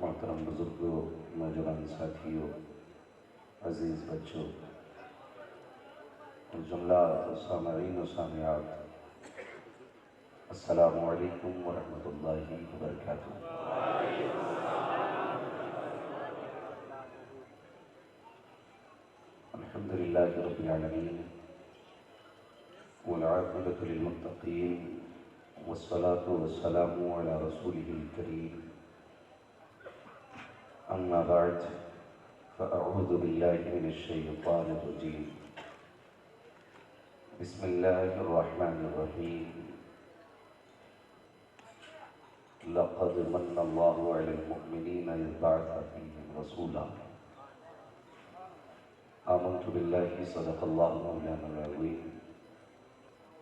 محترم بزرگوں، نوجوان ساتھیوں، عزیز بچوں اور جملہ سامعین و سامعات، السلام علیکم ورحمۃ اللہ وبرکاتہ۔ الحمد للہ رب العالمین والعاقبۃ للمتقین والصلاة والسلام علی رسولہ الکریم، اما بعد فاعوذ باللہ من الشیطان الرجیم، بسم اللہ الرحمن الرحیم۔ لقد من اللہ علی المؤمنین اذ بعث فیہم رسولا۔ آمنت باللہ صدق اللہ مولانا العظیم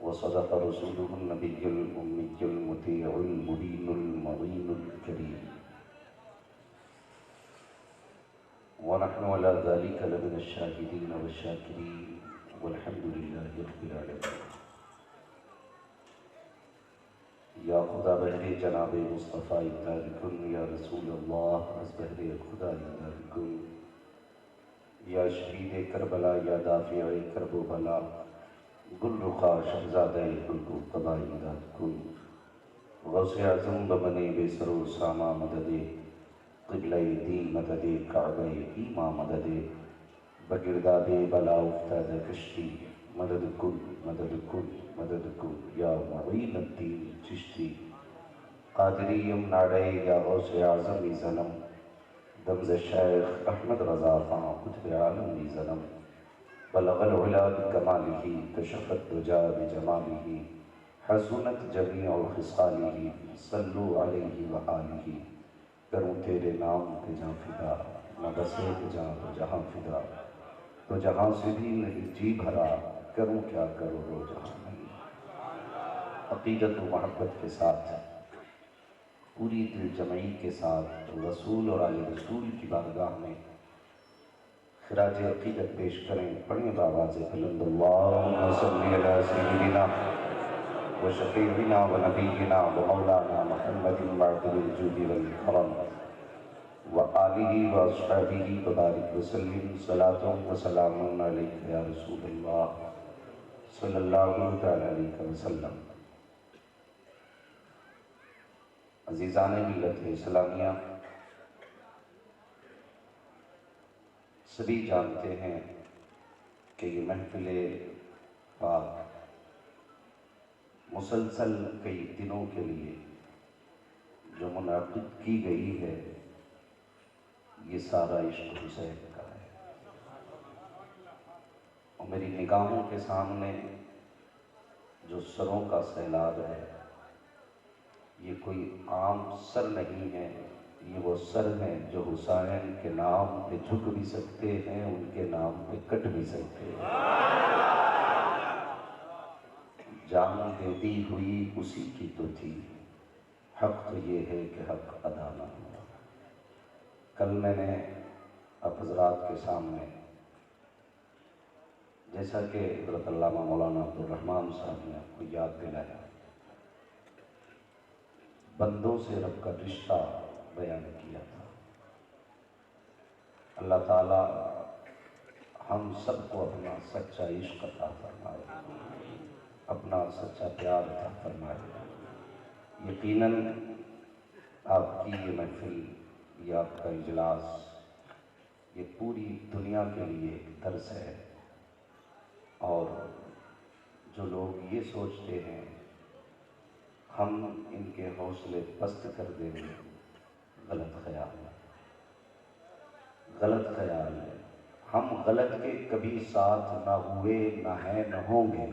وصدق رسولہ النبی الأمی المطیع المبین المعین الکریم، ونحن على ذلك لمن الشاهدين والشاکرین والحمد للہ رب العالمین۔ یا خدا بہر جناب مصطفیٰ اتار کن، یا رسول اللہ از بہر خدا اتار کن، یا شہید کربلا، یا دافع کرب و بلا، گل رخا شہزادہ گل کو قبا اتار کن۔ غوث اعظم بمن بے سر و ساما مدد، قبلہ دین مدد، کعبہ ایما مدد، بگرداب بلا افتاد کشتی، مدد کن مدد کن مدد کن یا معین الدین چشتی۔ قادریم ناڑے یا غوث اعظم زنم، دمز شیخ احمد رضا خان قطب عالم زنم، بلغ العلا بکمالہ، کشف الدجا بجمالہ، حسنت جمیع خصالہ، صلو علیہ وآلہ۔ کروں تیرے نام پہ جاں فدا، نہ بسے کہ جاں تو جہاں فدا، تو جہاں سے بھی نہیں جی بھرا، کروں کیا کرو رو جہاں نہیں۔ عقیدت و محبت کے ساتھ، پوری دل جمعی کے ساتھ رسول اور آل رسول کی بارگاہ میں خراج عقیدت پیش کریں، پڑھیں بآواز بلند، اللہم صلی علی سیدنا و شفیعنا و نبینا و مولانا محمد معدن الجود والکرم و آلہ و اصحابہ وبارک وسلم، صلاۃ و سلام علیک یا رسول اللہ صلی اللہ تعالی علیہ وسلم۔ عزیزان ملت اسلامیہ، سبھی جانتے ہیں کہ یہ محفل پاک مسلسل کئی دنوں کے لیے جو منعقد کی گئی ہے، یہ سارا عشق حسین کا ہے۔ اور میری نگاہوں کے سامنے جو سروں کا سیلاب ہے، یہ کوئی عام سر نہیں ہے، یہ وہ سر ہیں جو حسین کے نام پہ جھک بھی سکتے ہیں، ان کے نام پہ کٹ بھی سکتے ہیں۔ جان دیتی ہوئی اسی کی تو تھی، حق تو یہ ہے کہ حق ادا نہ ہوا۔ کل میں نے آپ حضرات کے سامنے، جیسا کہ حضرت علامہ مولانا عبدالرحمن صاحب نے آپ کو یاد دلایا، بندوں سے رب کا رشتہ بیان کیا تھا۔ اللہ تعالی ہم سب کو اپنا سچا عشق عطا فرمائے، اپنا سچا پیار عطا فرمائے۔ یقیناً آپ کی یہ محفل، یہ آپ کا اجلاس، یہ پوری دنیا کے لیے ایک درس ہے، اور جو لوگ یہ سوچتے ہیں ہم ان کے حوصلے پست کر دیں گے، غلط خیال ہے، غلط خیال ہے۔ ہم غلط کے کبھی ساتھ نہ ہوئے، نہ ہیں، نہ ہوں گے،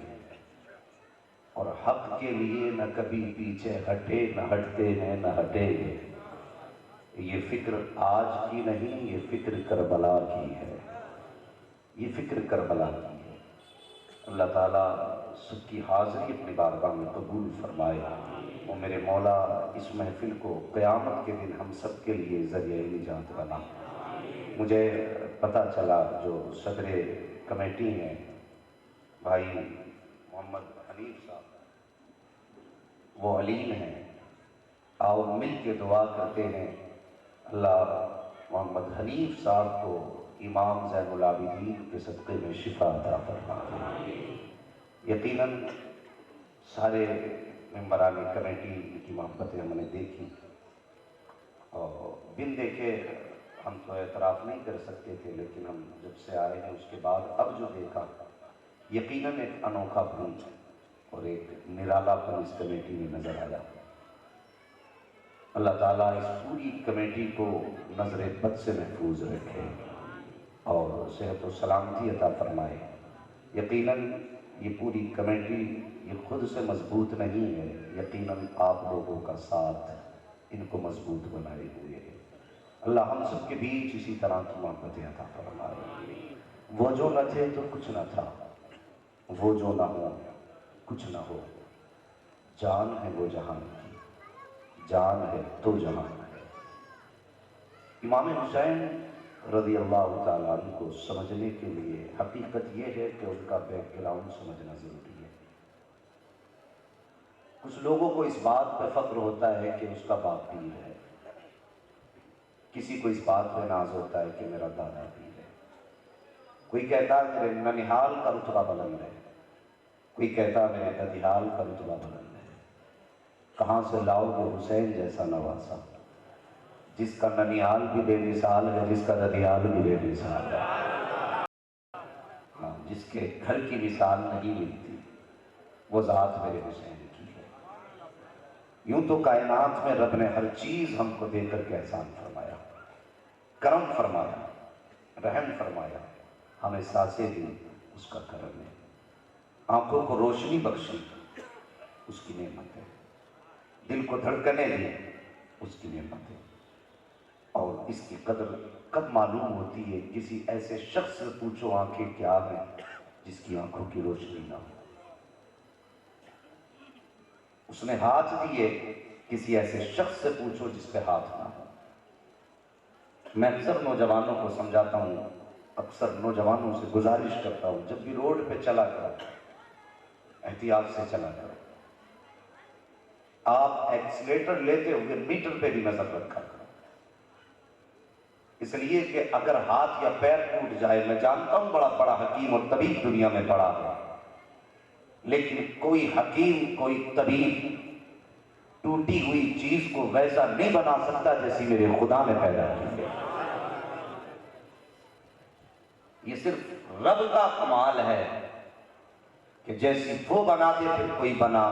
اور حق کے لیے نہ کبھی پیچھے ہٹے، نہ ہٹتے ہیں، نہ ہٹیں گے۔ یہ فکر آج کی نہیں، یہ فکر کربلا کی ہے، یہ فکر کربلا کی ہے۔ اللہ تعالیٰ سب کی حاضری اپنی بارگاہ میں قبول فرمائے، اور میرے مولا اس محفل کو قیامت کے دن ہم سب کے لیے ذریعہ نجات بنا۔ مجھے پتہ چلا جو صدر کمیٹی ہیں بھائی محمد حنیف صاحب، وہ علیم ہیں، آؤ مل کے دعا کرتے ہیں اللہ محمد حنیف صاحب کو امام زین العابدین کے صدقے میں شفا عطا فرمائے۔ یقیناً سارے ممبران کمیٹی کی محبتیں ہم نے دیکھی اور بن دیکھے ہم تو اعتراف نہیں کر سکتے تھے، لیکن ہم جب سے آئے ہیں اس کے بعد اب جو دیکھا یقیناً ایک انوکھا پن اور ایک نرالا پن اس کمیٹی میں نظر آیا۔ اللہ تعالیٰ اس پوری کمیٹی کو نظر بد سے محفوظ رکھے اور صحت و سلامتی عطا فرمائے۔ یقیناً یہ پوری کمیٹی یہ خود سے مضبوط نہیں ہے، یقیناً آپ لوگوں کا ساتھ ان کو مضبوط بنائے ہوئے ہے۔ اللہ ہم سب کے بیچ اسی طرح کی محبتیں عطا فرمائے۔ وہ جو نہ تھے تو کچھ نہ تھا، وہ جو نہ ہو کچھ نہ ہو، جان ہے وہ جہان کی، جان ہے تو جہان ہے۔ امام حسین رضی اللہ تعالیٰ عنہ کو سمجھنے کے لیے حقیقت یہ ہے کہ ان کا بیک گراؤنڈ سمجھنا ضروری ہے۔ کچھ لوگوں کو اس بات پہ فخر ہوتا ہے کہ اس کا باپ پیر ہے، کسی کو اس بات پہ ناز ہوتا ہے کہ میرا دادا پیر ہے، کوئی کہتا ہے میرے ننیحال کا رتبہ بلند ہے، کوئی کہتا ہے میرے ددیال کا رتبہ بلند ہے۔ کہاں سے لاؤ گے حسین جیسا نواسا، جس کا ننیحال بھی بے مثال ہے، جس کا ددیال بھی بے مثال ہے، ہاں جس کے گھر کی مثال نہیں ملتی، وہ ذات میرے حسین کی ہے۔ یوں تو کائنات میں رب نے ہر چیز ہم کو دے کر کے احسان فرمایا، کرم فرمایا، رحم فرمایا، ہمیں سانسیں دی اس کا کرم ہے، آنکھوں کو روشنی بخشی اس کی نعمت ہے، دل کو دھڑکنے دی اس کی نعمت ہے۔ اور اس کی قدر کب معلوم ہوتی ہے؟ کسی ایسے شخص سے پوچھو آنکھیں کیا ہیں جس کی آنکھوں کی روشنی نہ ہو۔ اس نے ہاتھ دیے، کسی ایسے شخص سے پوچھو جس پہ ہاتھ نہ ہو۔ میں اکثر نوجوانوں کو سمجھاتا ہوں، اکثر نوجوانوں سے گزارش کرتا ہوں، جب بھی روڈ پہ چلا کرو احتیاط سے چلا کرو، آپ ایکسیلیٹر لیتے ہوئے میٹر پہ بھی نظر رکھا کرو، اس لیے کہ اگر ہاتھ یا پیر ٹوٹ جائے، میں جانتا ہوں بڑا بڑا حکیم اور طبیب دنیا میں پڑا ہے، لیکن کوئی حکیم کوئی طبیب ٹوٹی ہوئی چیز کو ویسا نہیں بنا سکتا جیسی میرے خدا نے پیدا کی ہے۔ یہ صرف رب کا کمال ہے کہ جیسی وہ بنا دے پھر کوئی بنا۔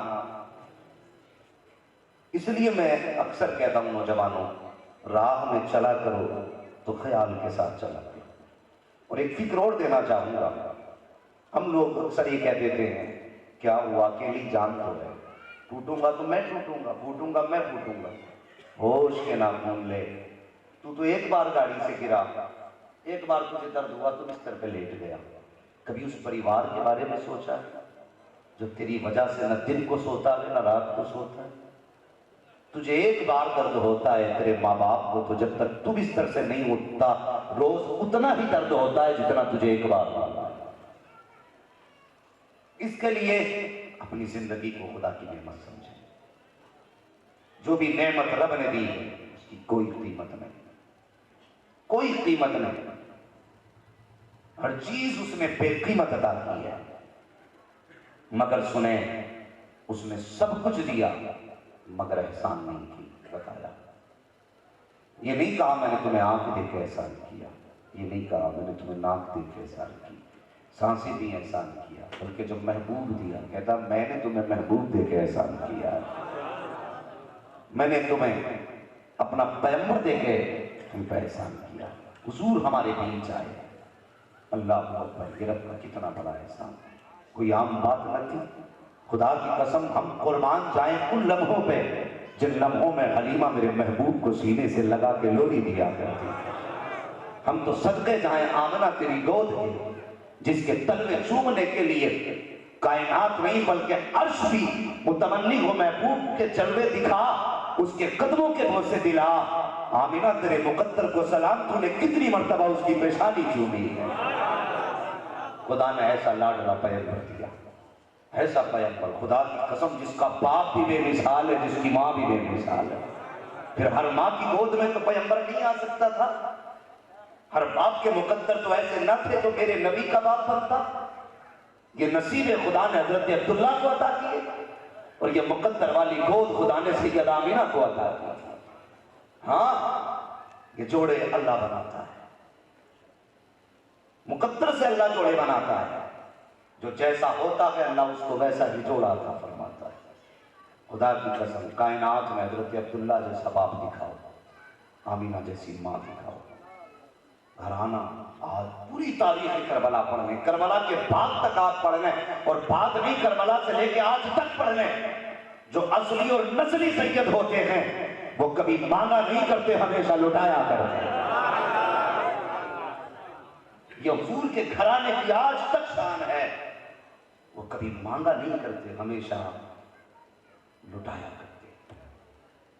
اس لیے میں اکثر کہتا ہوں نوجوانوں، راہ میں چلا کرو تو خیال کے ساتھ چلا کرو۔ اور ایک فکر اور دینا چاہوں گا، ہم لوگ اکثر یہ کہہ دیتے ہیں کیا ہوا اکیلی جان تو ہے، ٹوٹوں گا تو میں ٹوٹوں گا، پھوٹوں گا میں پھوٹوں گا۔ ہوش کے ناخن لے، تو ایک بار گاڑی سے گرا، ایک بار تجھے درد ہوا تو بستر پہ لیٹ گیا، کبھی اس پریوار کے بارے میں سوچا جو تیری وجہ سے نہ دن کو سوتا ہے نہ رات کو سوتا ہے؟ تجھے ایک بار درد ہوتا ہے تیرے ماں باپ کو، تو جب تک تو بستر سے نہیں اٹھتا روز اتنا ہی درد ہوتا ہے جتنا تجھے ایک بار ہوتا ہے۔ اس کے لیے اپنی زندگی کو خدا کی نعمت سمجھیں، جو بھی نعمت رب نے دی اس کی کوئی قیمت نہیں، کوئی قیمت نہیں، ہر چیز اس نے بے قیمت عطا کی ہے، مگر سنیں اس نے سب کچھ دیا مگر احسان نہیں کی بتایا۔ یہ نہیں کہا میں نے تمہیں آنکھ دے کے احسان کیا، یہ نہیں کہا میں نے تمہیں ناک دے کے احسان کی، سانسیں بھی احسان کیا، بلکہ جب محبوب دیا کہتا میں نے تمہیں محبوب دے کے احسان کیا، میں نے تمہیں اپنا پیغمبر دے کے تم پہ احسان کیا، حضور ہمارے بیچ آئے۔ اللہ اکبر، یہ رب کا کتنا بڑا احسان، کوئی عام بات نہ تھی۔ خدا کی قسم ہم قربان جائیں ان لمحوں پہ جن لمحوں میں حلیمہ میرے محبوب کو سینے سے لگا کے لولی دیا کرتی، ہم تو صدقے جائیں آمنہ تیری گود کی جس کے تلوے چومنے کے لیے کائنات نہیں بلکہ عرش بھی متمنی ہو محبوب کے جلوے دکھا، اس کے قدموں کے بوسے دلا۔ آمینہ تیرے مقدر کو سلام، تو نے کتنی مرتبہ اس کی پیشانی چومی ہے۔ خدا نے ایسا لاڈلا پیغمبر دیا، ایسا پیغمبر، خدا کی قسم جس کا باپ بھی بے مثال ہے، جس کی ماں بھی بے مثال ہے، پھر ہر ماں کی گود میں تو پیغمبر نہیں آ سکتا تھا، ہر باپ کے مقدر تو ایسے نہ تھے تو میرے نبی کا باپ بنتا۔ یہ نصیب خدا نے حضرت عبداللہ کو عطا کیے، اور یہ مقدر والی گود خدا نے سیدہ آمینہ کو عطا کی۔ ہاں یہ جوڑے اللہ بناتا ہے، مقدر سے اللہ جوڑے بناتا ہے، جو جیسا ہوتا ہے اللہ اس کو ویسا ہی جوڑا عطا فرماتا ہے۔ خدا کی قسم کائنات میں حضرت عبداللہ جیسا باپ دکھاؤ، آمینہ جیسی ماں دکھاؤ، گھرانہ آج پوری تاریخ کربلا پڑھ لیں، کربلا کے بعد تک آپ پڑھ لیں، اور بعد نہیں کربلا سے لے کے آج تک پڑھ لیں، جو اصلی اور نسلی سید ہوتے ہیں وہ کبھی مانگا نہیں کرتے، ہمیشہ لٹایا کرتے ہیں۔ یہ حضور کے گھرانے کی آج تک شان ہے، وہ کبھی مانگا نہیں کرتے، ہمیشہ لٹایا کرتے ہیں۔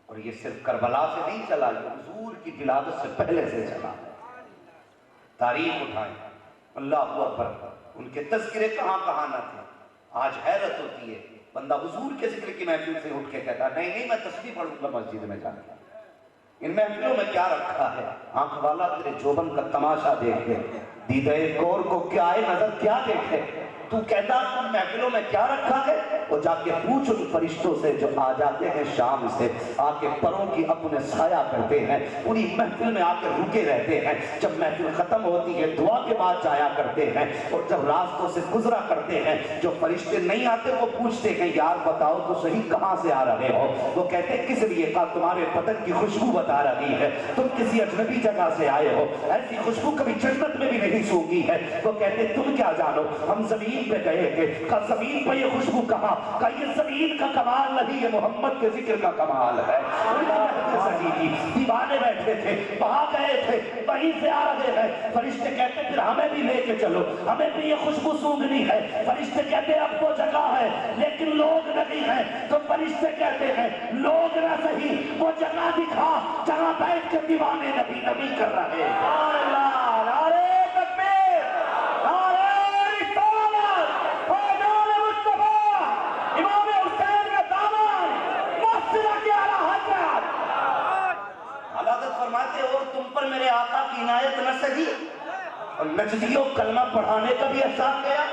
اور یہ صرف کربلا سے نہیں چلا، یہ حضور کی ولادت سے پہلے سے چلا۔ تاریخ اٹھائیں، اللہ اکبر، ان کے تذکرے کہاں کہاں نہ تھے۔ آج حیرت ہوتی ہے، بندہ حضور کے ذکر کی محفل سے اٹھ کے کہتا نہیں نہیں میں تسبیح پڑھوں گا مسجد میں جا کے، ان محفلوں میں کیا رکھا ہے؟ آنکھ والا تیرے جوبن کا تماشا دیکھے، دیدہ کور کو کیا ہے نظر کیا دیکھے، تو کہتا ان محفلوں میں کیا رکھا ہے؟ وہ جا کے پوچھ ان فرشتوں سے جو آ جاتے ہیں شام سے، آ کے پروں کی اپنے سایہ کرتے ہیں، انہی محفل میں آ کے رکے رہتے ہیں، جب محفل ختم ہوتی ہے دعا کے بعد جایا کرتے ہیں، اور جب راستوں سے گزرا کرتے ہیں جو فرشتے نہیں آتے وہ پوچھتے ہیں یار بتاؤ تو صحیح کہاں سے آ رہے ہو؟ وہ کہتے ہیں کس لیے؟ کہا تمہارے بدن کی خوشبو بتا رہی ہے، تم کسی اجنبی جگہ سے آئے ہو، ایسی خوشبو کبھی جنت میں بھی نہیں سونگی ہے۔ وہ کہتے ہیں تم کیا جانو؟ ہم زمین پہ گئے تھے، کہا زمین پہ یہ خوشبو کہاں؟ کہا یہ زمین کا کمال نہیں، یہ محمد کے ذکر کا کمال ہے۔ سجی تھی، دیوانے بیٹھے تھے، وہاں گئے تھے، وہیں سے آ رہے ہیں، فرشتے کہتے پھر ہمیں بھی لے کے چلو، ہمیں بھی یہ خوشبو سونگنی ہے۔ فرشتے کہتے اب وہ جگہ ہے لیکن لوگ نہیں ہیں، تو فرشتے کہتے ہیں لوگ نہ صحیح وہ جگہ دکھا جہاں بیٹھ کے دیوانے نبی نبی کر رہے ہیں۔ اللہ نعرہ تکبیر، نعرہ رسالت، فیضان مصطفیٰ، امام حسین کا دامن، محسنہ کی اعلیٰ حضرت۔ حضرت فرماتے اور تم پر میرے آقا کی عنایت نہ سجی اور نجدیوں کلمہ پڑھانے کا بھی احسان گیا،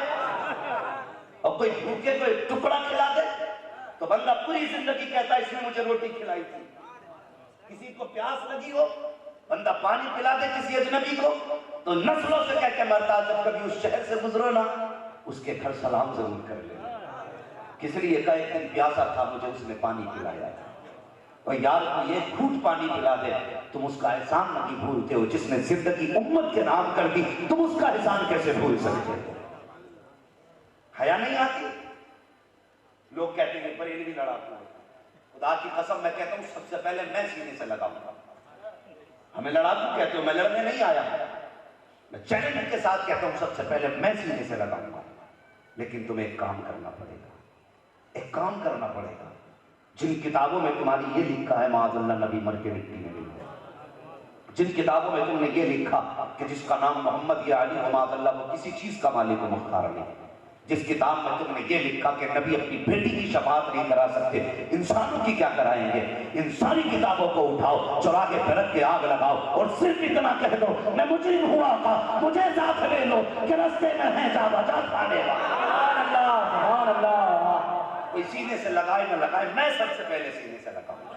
اور کوئی بھوکے کوئی ٹکڑا کھلا دے تو بندہ پوری زندگی کہتا ہے اس نے مجھے روٹی کھلائی تھی۔ کسی کو پیاس لگی ہو بندہ پانی پلا دے کسی اجنبی کو تو نسلوں سے کہہ کے مرتا، جب کبھی اس شہر سے گزرو نا اس کے گھر سلام ضرور کر لے، کس لیے؟ کہا ایک دن پیاسا تھا مجھے اس نے پانی پلایا، اور یار کو یہ گھونٹ پانی پلا دے تم اس کا احسان نہیں بھولتے ہو، جس نے زندگی امت کے نام کر دی تم اس کا احسان کیسے بھول سکتے ہو؟ حیا نہیں آتی؟ لوگ کہتے ہیں بریلوی لڑاکو ہے، خدا کی قسم میں کہتا ہوں سب سے پہلے میں سینے سے لگاؤں گا۔ ہمیں لڑاکو کہتے ہو، میں لڑنے نہیں آیا، میں چیلنج کے ساتھ کہتا ہوں سب سے پہلے میں سینے سے لگاؤں گا۔ لیکن تمہیں ایک کام کرنا پڑے گا، ایک کام کرنا پڑے گا۔ جن کتابوں میں تمہاری یہ لکھا ہے معاذ اللہ نبی مر کے مٹی میں مل گئے، جن کتابوں میں تم نے یہ لکھا کہ جس کا نام محمد یا علی معاذ اللہ وہ کسی چیز کا مالک و مختار نہیں، جس کتاب میں تم نے یہ لکھا کہ نبی اپنی بیٹی کی شفاعت نہیں کرا سکتے، انسانوں کی کیا کرائیں گے؟ ان ساری کتابوں کو اٹھاؤ، چوراہے پہ رکھ کے آگ لگاؤ اور صرف اتنا کہہ دو میں مجرم ہوا آقا مجھے ساتھ لے لو کہ رستے میں ہے جا بجا کھانے والا۔ سبحان اللہ سبحان اللہ۔ کوئی سینے سے لگائے نہ لگائے میں سب سے پہلے سینے سے لگاؤں گا،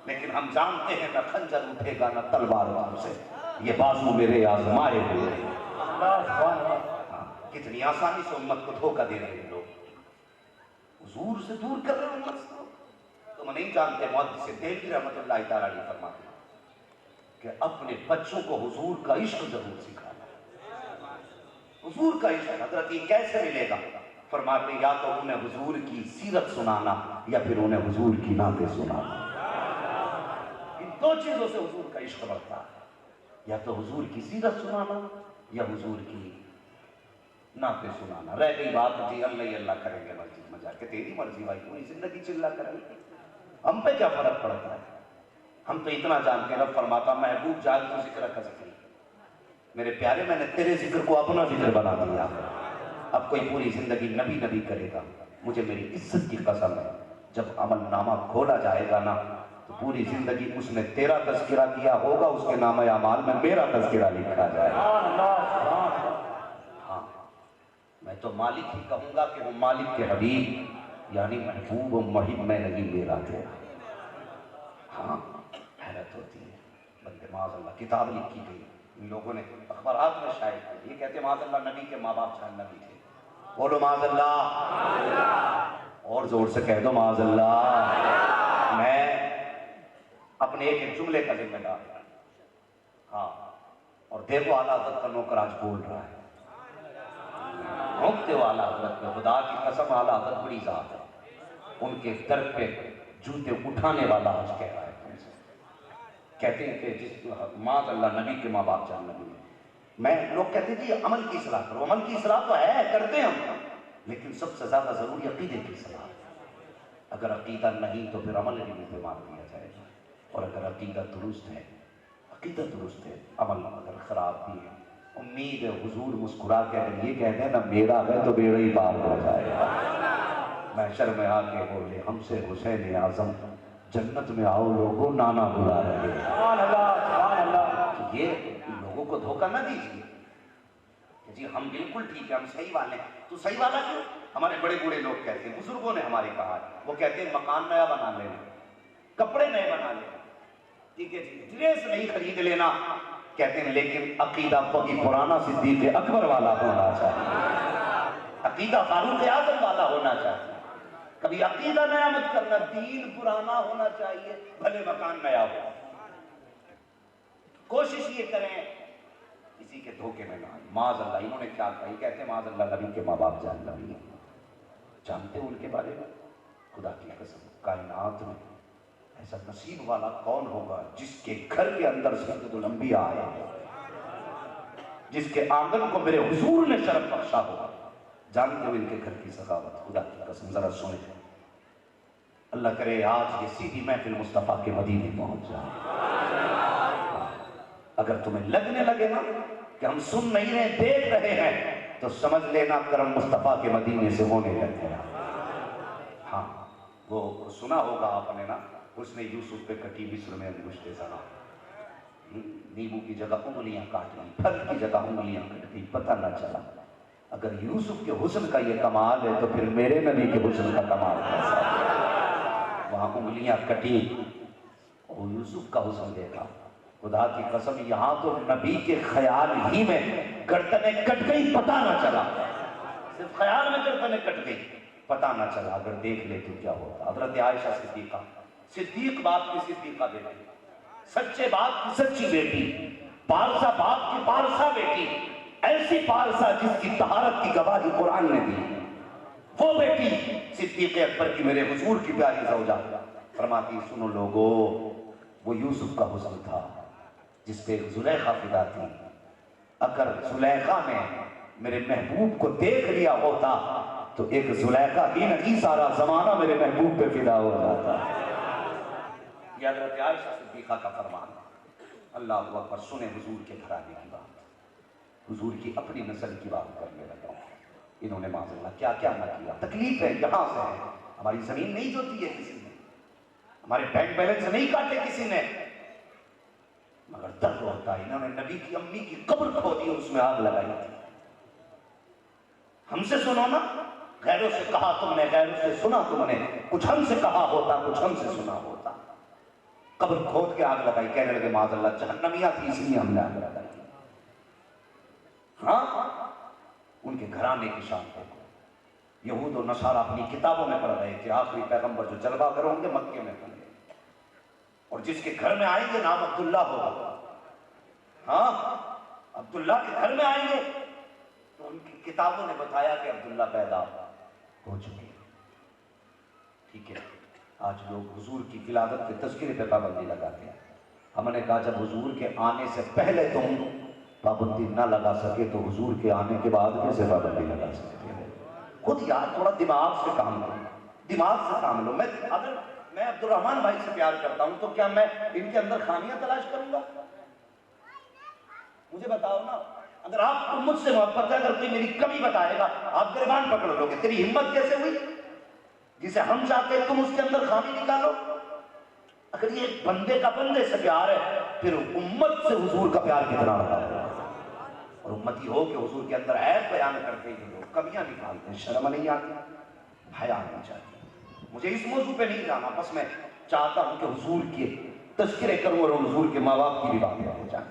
لیکن ہم جانتے ہیں نہ خنجر اٹھے گا نہ تلوار مجھ سے، یہ بازو میرے آزمائے ہوئے ہیں۔ کتنی آسانی سے امت کو دھوکہ دے رہے ہیں لوگ، حضور سے دور کر رہے ہیں امت کو۔ تم نہیں جانتے محدث دہلوی رحمۃ اللہ تعالیٰ علیہ فرماتے ہیں کہ اپنے بچوں کو حضور کا عشق ضرور سکھانا، حضور کا عشق۔ حضرت یہ کیسے ملے گا؟ فرماتے ہیں یا تو انہیں حضور کی سیرت سنانا یا پھر انہیں حضور کی نعتیں سنانا، ان دو چیزوں سے حضور کا عشق بڑھتا ہے، یا تو حضور کی سیرت سنانا یا حضور کی نعتیں سنانا۔ رہ گئی بات جی اللہ ہی اللہ کریں گے مسجد میں جا کے، تیری مرضی بھائی پوری زندگی چلا کریں گے، ہم پہ کیا فرق پڑتا ہے؟ ہم تو اتنا جانتے ہیں رب فرماتا محبوب جال تو ذکر کا ذکر، میرے پیارے میں نے تیرے ذکر کو اپنا ذکر بنا دیا، اب کوئی پوری زندگی نبی نبی کرے گا، مجھے میری عزت کی قسم ہے جب عمل نامہ کھولا جائے گا نا تو پوری زندگی اس نے تیرا تذکرہ کیا ہوگا، اس کے نامہ اعمال میں میرا تذکرہ لکھا جائے گا۔ ہاں میں تو مالک ہی کہوں گا کہ وہ مالک کے حبیب یعنی محبوب و محب میں نہیں میرا تیرا۔ ہاں حیرت ہوتی ہے بندے معاذ اللہ کتاب لکھی گئی، ان لوگوں نے اخبارات میں شائع کی، یہ کہتے ہیں معاذ اللہ نبی کے ماں باپ جہنمی تھے۔ بولو معاذ اللہ، اور زور سے کہہ دو معاذ اللہ۔ میں اپنے ایک جملے کا ذمہ دار ہوں، ہاں، اور دیکھو اعلیٰ حضرت کا نوکر آج بول رہا ہے، روکتے ہو اعلیٰ حضرت پہ، خدا کی قسم اعلیٰ حضرت بڑی ذات ہے، ان کے در پہ جوتے اٹھانے والا آج کہہ رہا ہے تم سے، کہتے ہیں کہ جس معاذ اللہ نبی کے ماں باپ جہنمی ہیں۔ میں لوگ کہتے ہیں جی عمل کی اصلاح کرو، عمل کی اصلاح تو ہے کرتے ہیں ہم، لیکن سب سے زیادہ ضروری عقیدے کی اصلاح۔ اگر عقیدہ نہیں تو پھر عمل بھی پہ مار دیا جائے گا، اور اگر عقیدہ درست ہے، عقیدہ درست ہے، عمل اگر خراب بھی ہے، امید ہے حضور مسکرا کے اگر یہ کہتے ہیں نا میرا ہے تو بیڑا ہی پار ہو جائے گا۔ محشر میں آ کے بولے ہم سے حسین اعظم جنت میں آؤ لوگوں نانا بلا رہے ہیں۔ سبحان اللہ سبحان اللہ۔ یہ لوگوں کو دھوکہ نہ دیجیے کہ جی ہم بالکل ٹھیک ہے، ہم صحیح والے ہیں۔ تو صحیح والا کیوں؟ ہمارے بڑے بوڑھے لوگ کہتے ہیں، بزرگوں نے ہمارے کہا ہے، وہ کہتے ہیں مکان نیا بنا لینا، کپڑے نئے بنا لینا، ٹھیک ہے جی ڈریس نہیں خرید لینا، کہتے ہیں لیکن عقیدہ پرانا صدیق اکبر والا ہونا چاہیے، عقیدہ فاروق اعظم والا ہونا چاہیے۔ کبھی عقیدہ نیا مت کرنا، دین پرانا ہونا چاہیے، بھلے مکان نیا ہو۔ کوشش یہ کریں کسی کے دھوکے میں نہ آئے۔ معاذ اللہ انہوں نے کیا کہا، یہ کہتے ہیں معاذ اللہ نبی کے ماں باپ جہنمی ہیں۔ جانتے ہو ان کے بارے میں؟ خدا کی قسم کائنات میں ایسا نصیب والا کون ہوگا جس کے گھر کے اندر سید الانبیاء آیا ہے، جس کے آنگن کو میرے حضور نے شرف بخشا ہوگا۔ جانتے ہو ان کے گھر کی سخاوت، خدا کی قسم ذرا سنیں، اللہ کرے آج یہ سیدھی محفل مصطفیٰ کے مدینے پہنچ جائے۔ اگر تمہیں لگنے لگے نا کہ ہم سن نہیں رہے دیکھ رہے ہیں تو سمجھ لینا کرم مصطفیٰ کے مدینے سے ہونے لگ گیا۔ ہاں وہ سنا ہوگا آپ نے نا، اس نے یوسف پہ کٹی مصر میں انگشت زنا، نیبو کی جگہ انگلیاں کاٹ لی، پھل کی جگہ انگلیاں کٹ گئی، پتہ نہ چلا۔ اگر یوسف کے حسن کا یہ کمال ہے تو پھر میرے نبی کے حسن کا کمال کیسا ہے؟ وہاں انگلیاں کٹی اور یوسف کا حسن دیکھا، خدا کی قسم یہاں تو نبی کے خیال ہی میں گردنیں کٹ گئی پتہ نہ چلا، صرف خیال میں گردنیں کٹ گئی پتہ نہ چلا، اگر دیکھ لے تو کیا ہوتا۔ حضرت عائشہ صدیقہ، صدیق باپ کی صدیقہ بیٹی، سچے باپ کی سچی بیٹی، پارسا باپ کی پارسا بیٹی، ایسی پارسا جس کی طہارت کی گواہی قرآن نے دی، وہ بیٹی صدیق اکبر کی میرے حضور کی پیاری زوجہ فرماتی سنو لوگو وہ یوسف کا حسن تھا جس پہ زلیخا فدا تھی، اگر زلیخا نے میرے محبوب کو دیکھ لیا ہوتا تو ایک زلیخا ہی نہیں سارا زمانہ میرے محبوب پہ فدا ہو جاتا۔ یہ حضرت عائشہ صدیقہ کا فرمان، اللہ اکبر۔ سنیں حضور کے گھرانے کی بات، حضور کی اپنی نسل کی بات کرنے لگا ہوں۔ انہوں نے معاذ اللہ کیا کیا نہ کیا، تکلیف ہے یہاں سے ہے، ہماری زمین نہیں جوتی ہے کسی نے، ہمارے بینک بیلنس نہیں کاٹے کسی نے، مگر درد ہوتا ہے۔ انہوں نے نبی کی امی کی قبر کھودی اور اس میں آگ لگائی تھی۔ ہم سے سنو نا، غیروں سے کہا تم نے، غیروں سے سنا تم نے، کچھ ہم سے کہا ہوتا کچھ ہم سے سنا ہوتا۔ قبر کھود کے آگ لگائی، کہنے لگے معاذ اللہ جہنمیہ تھی اس لیے ہم نے آگ لگائی۔ ہاں ان کے گھرانے کی شان دیکھو، یہود و نصارہ اپنی کتابوں میں پڑھ رہے تھے آخری پیغمبر جو جلوہ گر ہوں گے مکے میں ہوں گے، اور جس کے گھر میں آئیں گے نام عبداللہ ہوگا۔ ہاں عبداللہ کے گھر میں آئیں گے تو ان کی کتابوں نے بتایا کہ عبداللہ پیدا ہو چکے۔ ٹھیک ہے، آج لوگ حضور کی ولادت کے تذکرے پہ پابندی لگاتے ہیں۔ ہم نے کہا جب حضور کے آنے سے پہلے تم پابندی نہ لگا سکے تو حضور کے آنے کے بعد کیسے پابندی لگا سکتے ہیں؟ خود یار تھوڑا دماغ سے کام لو، دماغ سے کام لو۔ اگر میں عبد الرحمن بھائی سے پیار کرتا ہوں تو کیا میں ان کے اندر خامیاں تلاش کروں گا؟ مجھے بتاؤ نا، اگر آپ کو مجھ سے محبت ہے، اگر کوئی میری کمی بتائے گا آپ گریبان پکڑ لو گے، تیری ہمت کیسے ہوئی؟ جسے ہم چاہتے ہیں تم اس کے اندر خامی نکالو۔ اگر یہ ایک بندے کا بندے سے پیار ہے، پھر امت سے حضور کا پیار کتنا رہا ہے؟ اور امتی ہو کہ حضور کے اندر عیب بیان کرتے ہی لوگ کمیاں نکالتے ہیں، شرم نہیں آتی، حیا آنا چاہیے۔ مجھے اس موضوع پہ نہیں جانا، بس میں چاہتا ہوں کہ حضور کے تذکرے کروں اور حضور کے ماں باپ کی بھی باتیں ہو جائیں۔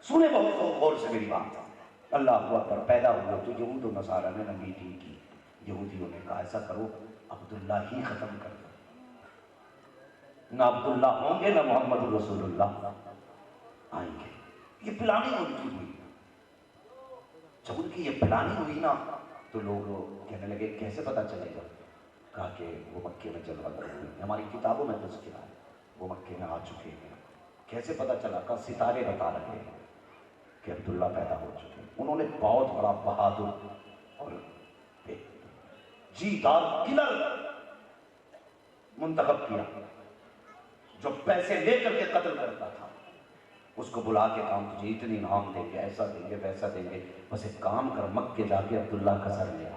سنیں بہت غور سے میری بات۔ اللہ اکبر، پیدا ہوئے تو یہود و نصارہ نے میٹنگ کی، یہودیوں نے کہا ایسا کرو عبداللہ ہی ختم کر دو، نہ عبداللہ ہوں گے نہ محمد رسول اللہ آئیں گے۔ یہ پلاننگ ان کی ہوئی، جب ان کی یہ پلاننگ ہوئی نا تو لوگ کہنے لگے کیسے پتا چلے گا؟ کہا کہ وہ مکے میں جلوہ گر ہوئے، ہماری کتابوں میں تذکرہ ہے وہ مکے میں آ چکے ہیں۔ کیسے پتا چلا؟ کہا ستارے بتا رہے ہیں کہ عبداللہ پیدا ہو چکے ہیں۔ انہوں نے بہت بڑا بہادر اور جی دار کلر منتخب کیا جو پیسے لے کر کے قتل کرتا تھا، اس کو بلا کے کام تجھے اتنی انعام دیں گے، ایسا دیں گے ویسا دیں گے، بس ایک کام کر مکے جا کے عبداللہ کا سر لے آ۔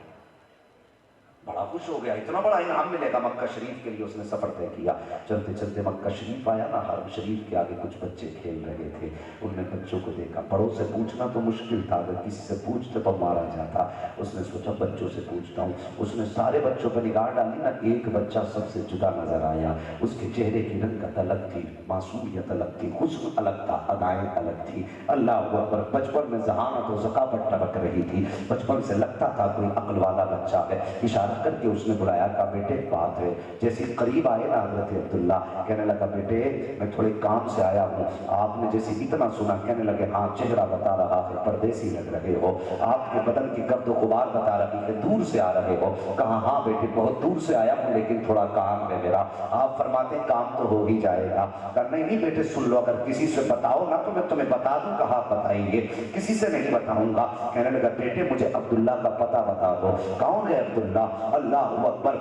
بڑا خوش ہو گیا، اتنا بڑا انعام ملے گا مکہ شریف کے لیے۔ اس نے سفر طے کیا، چلتے چلتے مکہ شریف آیا نا، حرم شریف کے آگے کچھ بچے کھیل رہے تھے، انہوں نے بچوں کو دیکھا، بڑوں سے پوچھنا تو مشکل تھا، اگر کسی سے پوچھتے تو مارا جاتا، اس نے سوچا بچوں سے پوچھتا ہوں۔ اس نے سارے بچوں پر نگاہ ڈالی نا، ایک بچہ سب سے جدا نظر آیا، اس کے چہرے کی رنگت الگ تھی، معصومیت الگ تھی، حسن الگ تھا، ادائیں الگ تھی۔ اللہ اکبر، بچپن میں ذہانت و ذکاوت ٹپک رہی تھی، بچپن سے لگتا تھا کوئی عقل والا بچہ ہے۔ اشارہ کر کے اس نے بلایا، کہا بیٹے ایک بات ہے۔ جیسے قریب آئے نا حضرت عبداللہ، کہنے لگا بیٹے میں تھوڑے کام سے آیا ہوں، آپ نے جیسے اتنا سنا، کہنے لگے ہاں چہرہ بتا رہا ہے پردیسی لگ رہے ہو، آپ کے بدن کی گرد و غبار بتا رہی ہے دور سے آ رہے ہو۔ کہا ہاں بیٹے بہت دور سے آیا ہوں لیکن تھوڑا کام ہے میرا۔ آپ فرماتے ہیں کام تو ہو ہی جائے گا۔ کہا نہیں نہیں بیٹے سن لو، اگر کسی سے بتاؤ نا تو میں تمہیں بتا دوں۔ کہا بتائیے۔ کسی سے نہیں بتاؤں گا۔ کہنے لگا بیٹے مجھے عبداللہ کا پتہ بتا دو۔ کون ہے عبداللہ؟ اللہ اکبر۔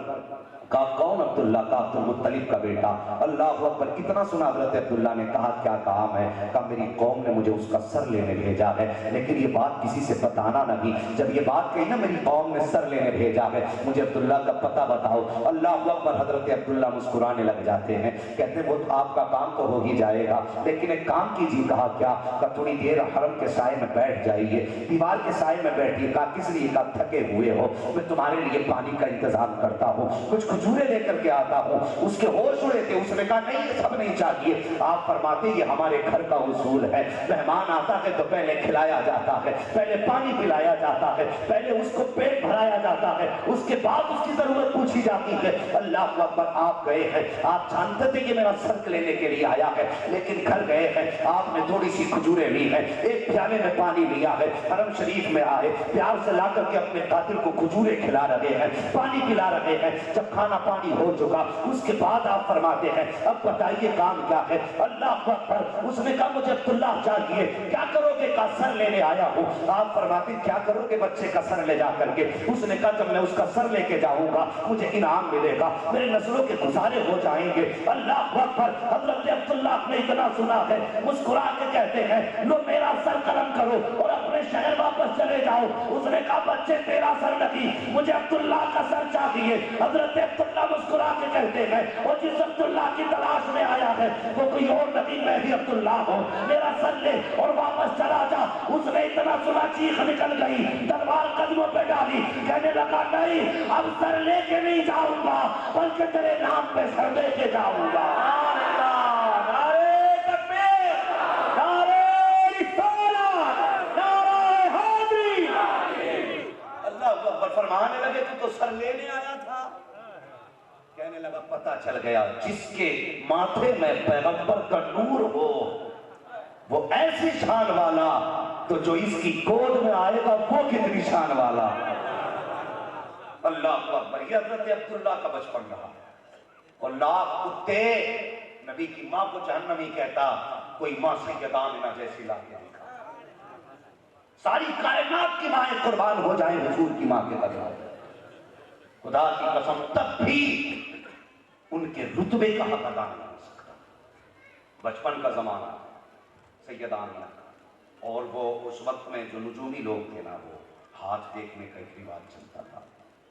کہا کون عبداللہ؟ کہا عبد المطلب کا بیٹا۔ اللہ اکبر، کتنا سنا حضرت عبداللہ نے، کہا کیا کام ہے؟ کہا میری قوم نے مجھے اس کا سر لینے بھیجا ہے، لیکن یہ بات کسی سے بتانا نہیں۔ جب یہ بات کہی نا میری قوم نے سر لینے بھیجا ہے، مجھے عبداللہ کا پتہ بتاؤ۔ اللہ اکبر، حضرت عبداللہ مسکرانے لگ جاتے ہیں، کہتے ہیں وہ آپ کا کام تو ہو ہی جائے گا لیکن ایک کام کیجیے۔ کہا کیا؟ کہا تھوڑی دیر حرم کے سائے میں بیٹھ جائیے، دیوار کے سائے میں بیٹھیے۔ کہا کس لیے؟ کہا تھکے ہوئے ہو، میں تمہارے لیے پانی کا انتظام کرتا ہوں، کچھ کھجورے لے کر کے آتا ہوں۔ اس کے ہوش اڑے تھے، اس نے کہا نہیں یہ سب نہیں چاہیے۔ آپ فرماتے یہ ہمارے گھر کا اصول ہے، مہمان آتا ہے تو پہلے کھلایا جاتا ہے، پہلے پانی پلایا جاتا ہے، پہلے اس کو پیٹ بھرایا جاتا ہے، اس کے بعد اس کی ضرورت پوچھی جاتی ہے۔ اللہ اکبر، آپ گئے ہیں، آپ جانتے تھے کہ میرا سرک لینے کے لیے آیا ہے، لیکن گھر گئے ہیں، آپ نے تھوڑی سی کھجورے لی ہیں، ایک پیالے میں پانی لیا ہے، حرم شریف میں آئے، پیار سے لا کر کے اپنے قاتل کو کھجورے کھلا رہے ہیں، پانی پلا رہے ہیں۔ جب کھانا پانی ہو چکا اس کے بعد آپ فرماتے ہیں اب بتائیے کام کیا ہے؟ اللہ اکبر، اس نے کہا مجھے عبداللہ چاہیے۔ کیا کرو گے؟ کا سر لینے آیا ہوں۔ آپ فرماتے ہیں کیا کرو گے بچے کا سر لے جا کر کے؟ اس نے کہا جب میں اس کا سر لے کے جاؤں گا مجھے انعام ملے گا، میرے نسلوں کے گزارے ہو جائیں گے۔ اللہ اکبر، حضرت عبداللہ نے اتنا سنا ہے، مسکرا کے کہتے ہیں لو میرا سر قلم کرو اور اپنے شہر واپس چلے جاؤ۔ اس نے کہا بچے تیرا سر نہیں، مجھے عبداللہ کا سر چاہیے۔ حضرت عبداللہ مسکرا کے کہتے ہیں اور جس عبداللہ کی تلاش میں آیا ہے وہ کوئی اور نہیں، میں بھی عبداللہ ہوں، میرا سر لے اور واپس چلا جا۔ اس نے اتنا سنا چیخ نکل گئی، تلوار قدموں پہ ڈالی، کہنے لگا نہیں اب سر لے کے نہیں جاؤں گا بلکہ تیرے نام پہ سر لے کے جاؤں گا۔ فرمانے لگے تو سر لینے آیا تھا۔ کہنے لگا پتہ چل گیا جس کے ماتھے میں پیغمبر کا نور ہو وہ ایسی شان والا، تو جو اس کی گود میں آئے گا وہ کتنی شان والا۔ اللہ اکبر، یہ حضرت عبداللہ کا بچپن رہا۔ اور لاکھ کتے نبی کی ماں کو جہنمی کہتا، کوئی ماں سیدہ آمنہ جیسی لا کے دکھا۔ ساری کائنات کی مائیں قربان ہو جائیں حضور کی ماں کے قدموں میں، خدا کی قسم تب بھی ان کے رتبے کا حق ادا نہیں ہو سکتا۔ بچپن کا زمانہ سیدہ آمنہ کا، اور وہ اس وقت میں جو نجومی لوگ تھے نا، وہ ہاتھ دیکھنے کا ایک رواج چلتا تھا،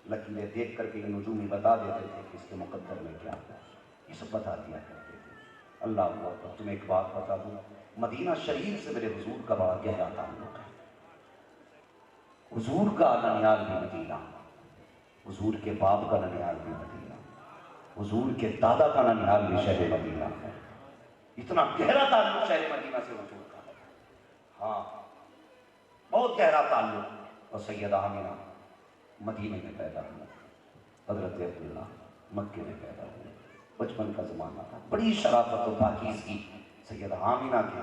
لکیریں دیکھ کر کے یہ نجومی بتا دیتے تھے کہ اس کے مقدر میں کیا ہے، یہ سب بتا دیا کرتے تھے۔ اللہ اکبر۔ تمہیں ایک بات بتا دوں، مدینہ شریف سے میرے حضور کا بڑا گہرا تعلق ہے۔ حضور کا ننیال بھی مدینہ، حضور کے باپ کا ننیال بھی مدینہ، حضور کے دادا کا ننیال بھی شہر مدینہ ہے۔ اتنا گہرا تعلق شہر مدینہ سے حضور کا ہے، ہاں بہت گہرا تعلق۔ اور سیدہ آمینہ مدینے میں پیدا ہوئی، حضرت عبداللہ مکے میں پیدا ہوئے، بچپن کا زمانہ تھا، بڑی شرافت و پاکیزگی سیدہ آمینہ کی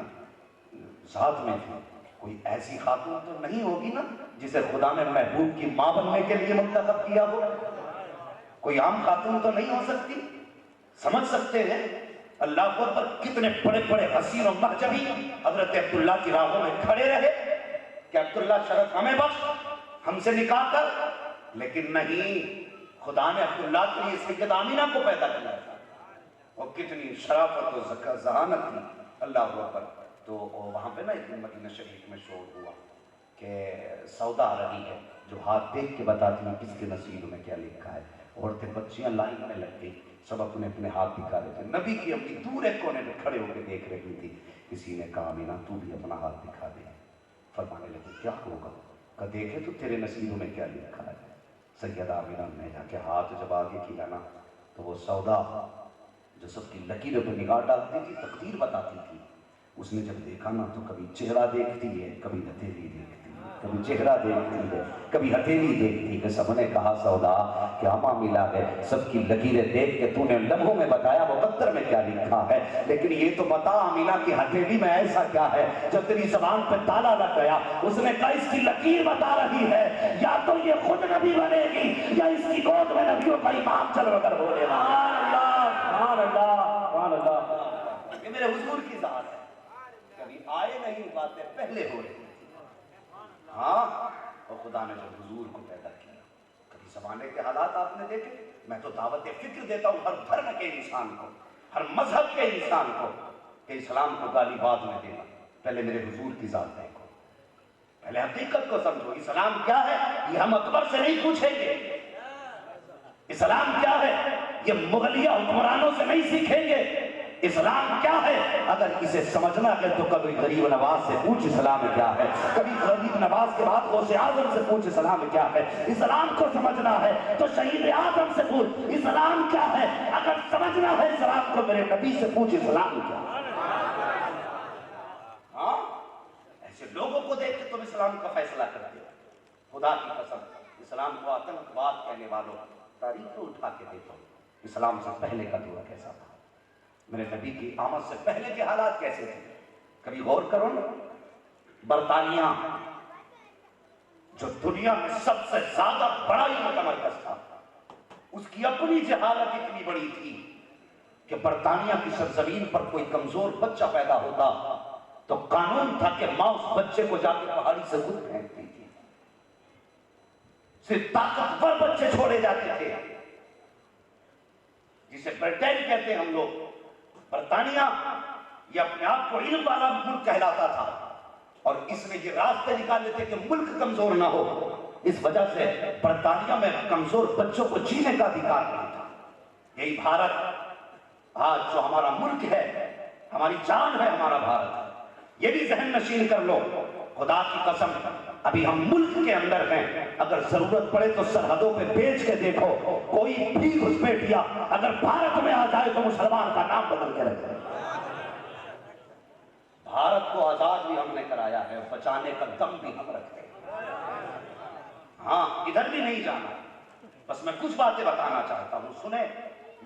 ذات میں تھی۔ کوئی ایسی خاتون تو نہیں ہوگی نا جسے خدا نے محبوب کی ماں بننے کے لیے منتخب کیا ہو، کوئی عام خاتون تو نہیں ہو سکتی۔ سمجھ سکتے ہیں اللہ اکبر کتنے بڑے بڑے حسین و محجبی حضرت عبداللہ کی راہوں میں کھڑے رہے کہ عبداللہ شرف ہمیں بخش، ہم سے نکاح کر، لیکن نہیں، خدا نے عبداللہ کے لیے سیدہ آمینہ کو پیدا کیا تھا۔ اور کتنی شرافت و ذہانت تھی، اللہ اکبر۔ تو وہاں پہ نا ایک مدینہ شریف میں شور ہوا کہ سودا آ رہی ہے جو ہاتھ دیکھ کے بتاتی ہیں کس کے نصیب میں کیا لکھا ہے۔ عورتیں بچیاں لائن میں لگ گئی، سب اپنے اپنے ہاتھ دکھا رہے تھے۔ نبی کی امی دور ایک کونے میں کھڑے ہو کے دیکھ رہی تھی۔ کسی نے کہا آمینہ تو بھی اپنا ہاتھ دکھا دے۔ فرمانے لگے کیا ہوگا؟ کہ دیکھے تو تیرے نصیب میں کیا لکھا ہے۔ سیدہ آمینہ نے جا کے ہاتھ جب آگے کیا نا تو وہ سودا جو سب کی لکیروں پہ نگاہ ڈالتی تھی، تقدیر بتاتی تھی، اس نے جب دیکھا نا تو کبھی چہرہ دیکھتی ہے، کبھی ہتھیلی دیکھتی ہے، کبھی چہرہ دیکھتی ہے، کبھی ہتھیلی دیکھتی ہے۔ سب نے کہا سودا کیا معاملہ ہے؟ سب کی لکیریں دیکھ کے تو نے لمحوں میں بتایا مقدر میں کیا لکھا ہے، لیکن یہ تو بتا آمینہ کی ہتھیلی میں ایسا کیا ہے جو تیری زبان پہ تالا لگ گیا؟ اس نے کہا اس کی لکیر بتا رہی ہے، یا تو یہ خود نبی بنے گی یا اس کی گود میں نبیوں کا امام چل کر بولے گا۔ سبحان اللہ، سبحان اللہ۔ یہ میرے حضور کی ذات ہے، کبھی آئے نہیں باتیں پہلے ہو رہی تھی، ہاں۔ اور خدا نے جب حضور کو پیدا کیا، کبھی زمانے کے حالات آپ نے دیکھے؟ میں تو دعوت فکر دیتا ہوں ہر دھرم کے انسان کو، ہر مذہب کے انسان کو، کہ اسلام کو گالی بعد میں دینا، پہلے میرے حضور کی ذات دیکھو، پہلے حقیقت کو سمجھو۔ اسلام کیا ہے یہ ہم اکبر سے نہیں پوچھیں گے، اسلام کیا ہے یہ مغلیہ حکمرانوں سے نہیں سیکھیں گے۔ اسلام کیا ہے اگر اسے سمجھنا ہے تو کبھی غریب نواز سے پوچھ اسلام کیا ہے، کبھی غریب نواز کے بعد غوث اعظم سے پوچھ اسلام کیا ہے۔ اسلام کو سمجھنا ہے تو شہید اعظم سے پوچھ اسلام کیا ہے، اگر سمجھنا ہے اسلام کو میرے نبی سے پوچھ اسلام کیا ہے۔ ہاں ایسے لوگوں کو دیکھ کے تم اسلام کا فیصلہ کرتے ہو۔ خدا کی قسم اسلام کو آتنکواد کہنے والوں تاریخ کو اٹھا کے دیکھو، اسلام سے پہلے کا دور کیسا تھا، میرے نبی کی آمد سے پہلے کے حالات کیسے تھے۔ کبھی غور کرو نا، برطانیہ جو دنیا میں سب سے زیادہ بڑا متمرکز تھا، اس کی اپنی جہالت اتنی بڑی تھی کہ برطانیہ کی سرزمین پر کوئی کمزور بچہ پیدا ہوتا تو قانون تھا کہ ماں اس بچے کو جا کے پہاڑی سے خود پھینکتی تھی، صرف طاقتور بچے چھوڑے جاتے تھے، جسے برٹین کہتے ہیں ہم لوگ۔ برطانیہ یہ اپنے آپ کو علم والا ملک کہلاتا تھا، اور اس نے یہ راستے نکالے تھے کہ ملک کمزور نہ ہو، اس وجہ سے برطانیہ میں کمزور بچوں کو جینے کا ادھیکار نہیں تھا۔ یہی بھارت آج جو ہمارا ملک ہے، ہماری جان ہے ہمارا بھارت، یہ بھی ذہن نشین کر لو۔ خدا کی قسم ابھی ہم ملک کے اندر ہیں، اگر ضرورت پڑے تو سرحدوں پہ بیچ کے دیکھو، کوئی بھی گھسپیٹیا اگر بھارت میں آ جائے تو مسلمان کا نام بدل کے رکھے۔ بھارت کو آزاد بھی ہم نے کرایا ہے، بچانے کا دم بھی ہم رکھتے ہیں، ہاں ادھر بھی نہیں جانا۔ بس میں کچھ باتیں بتانا چاہتا ہوں، سنیں۔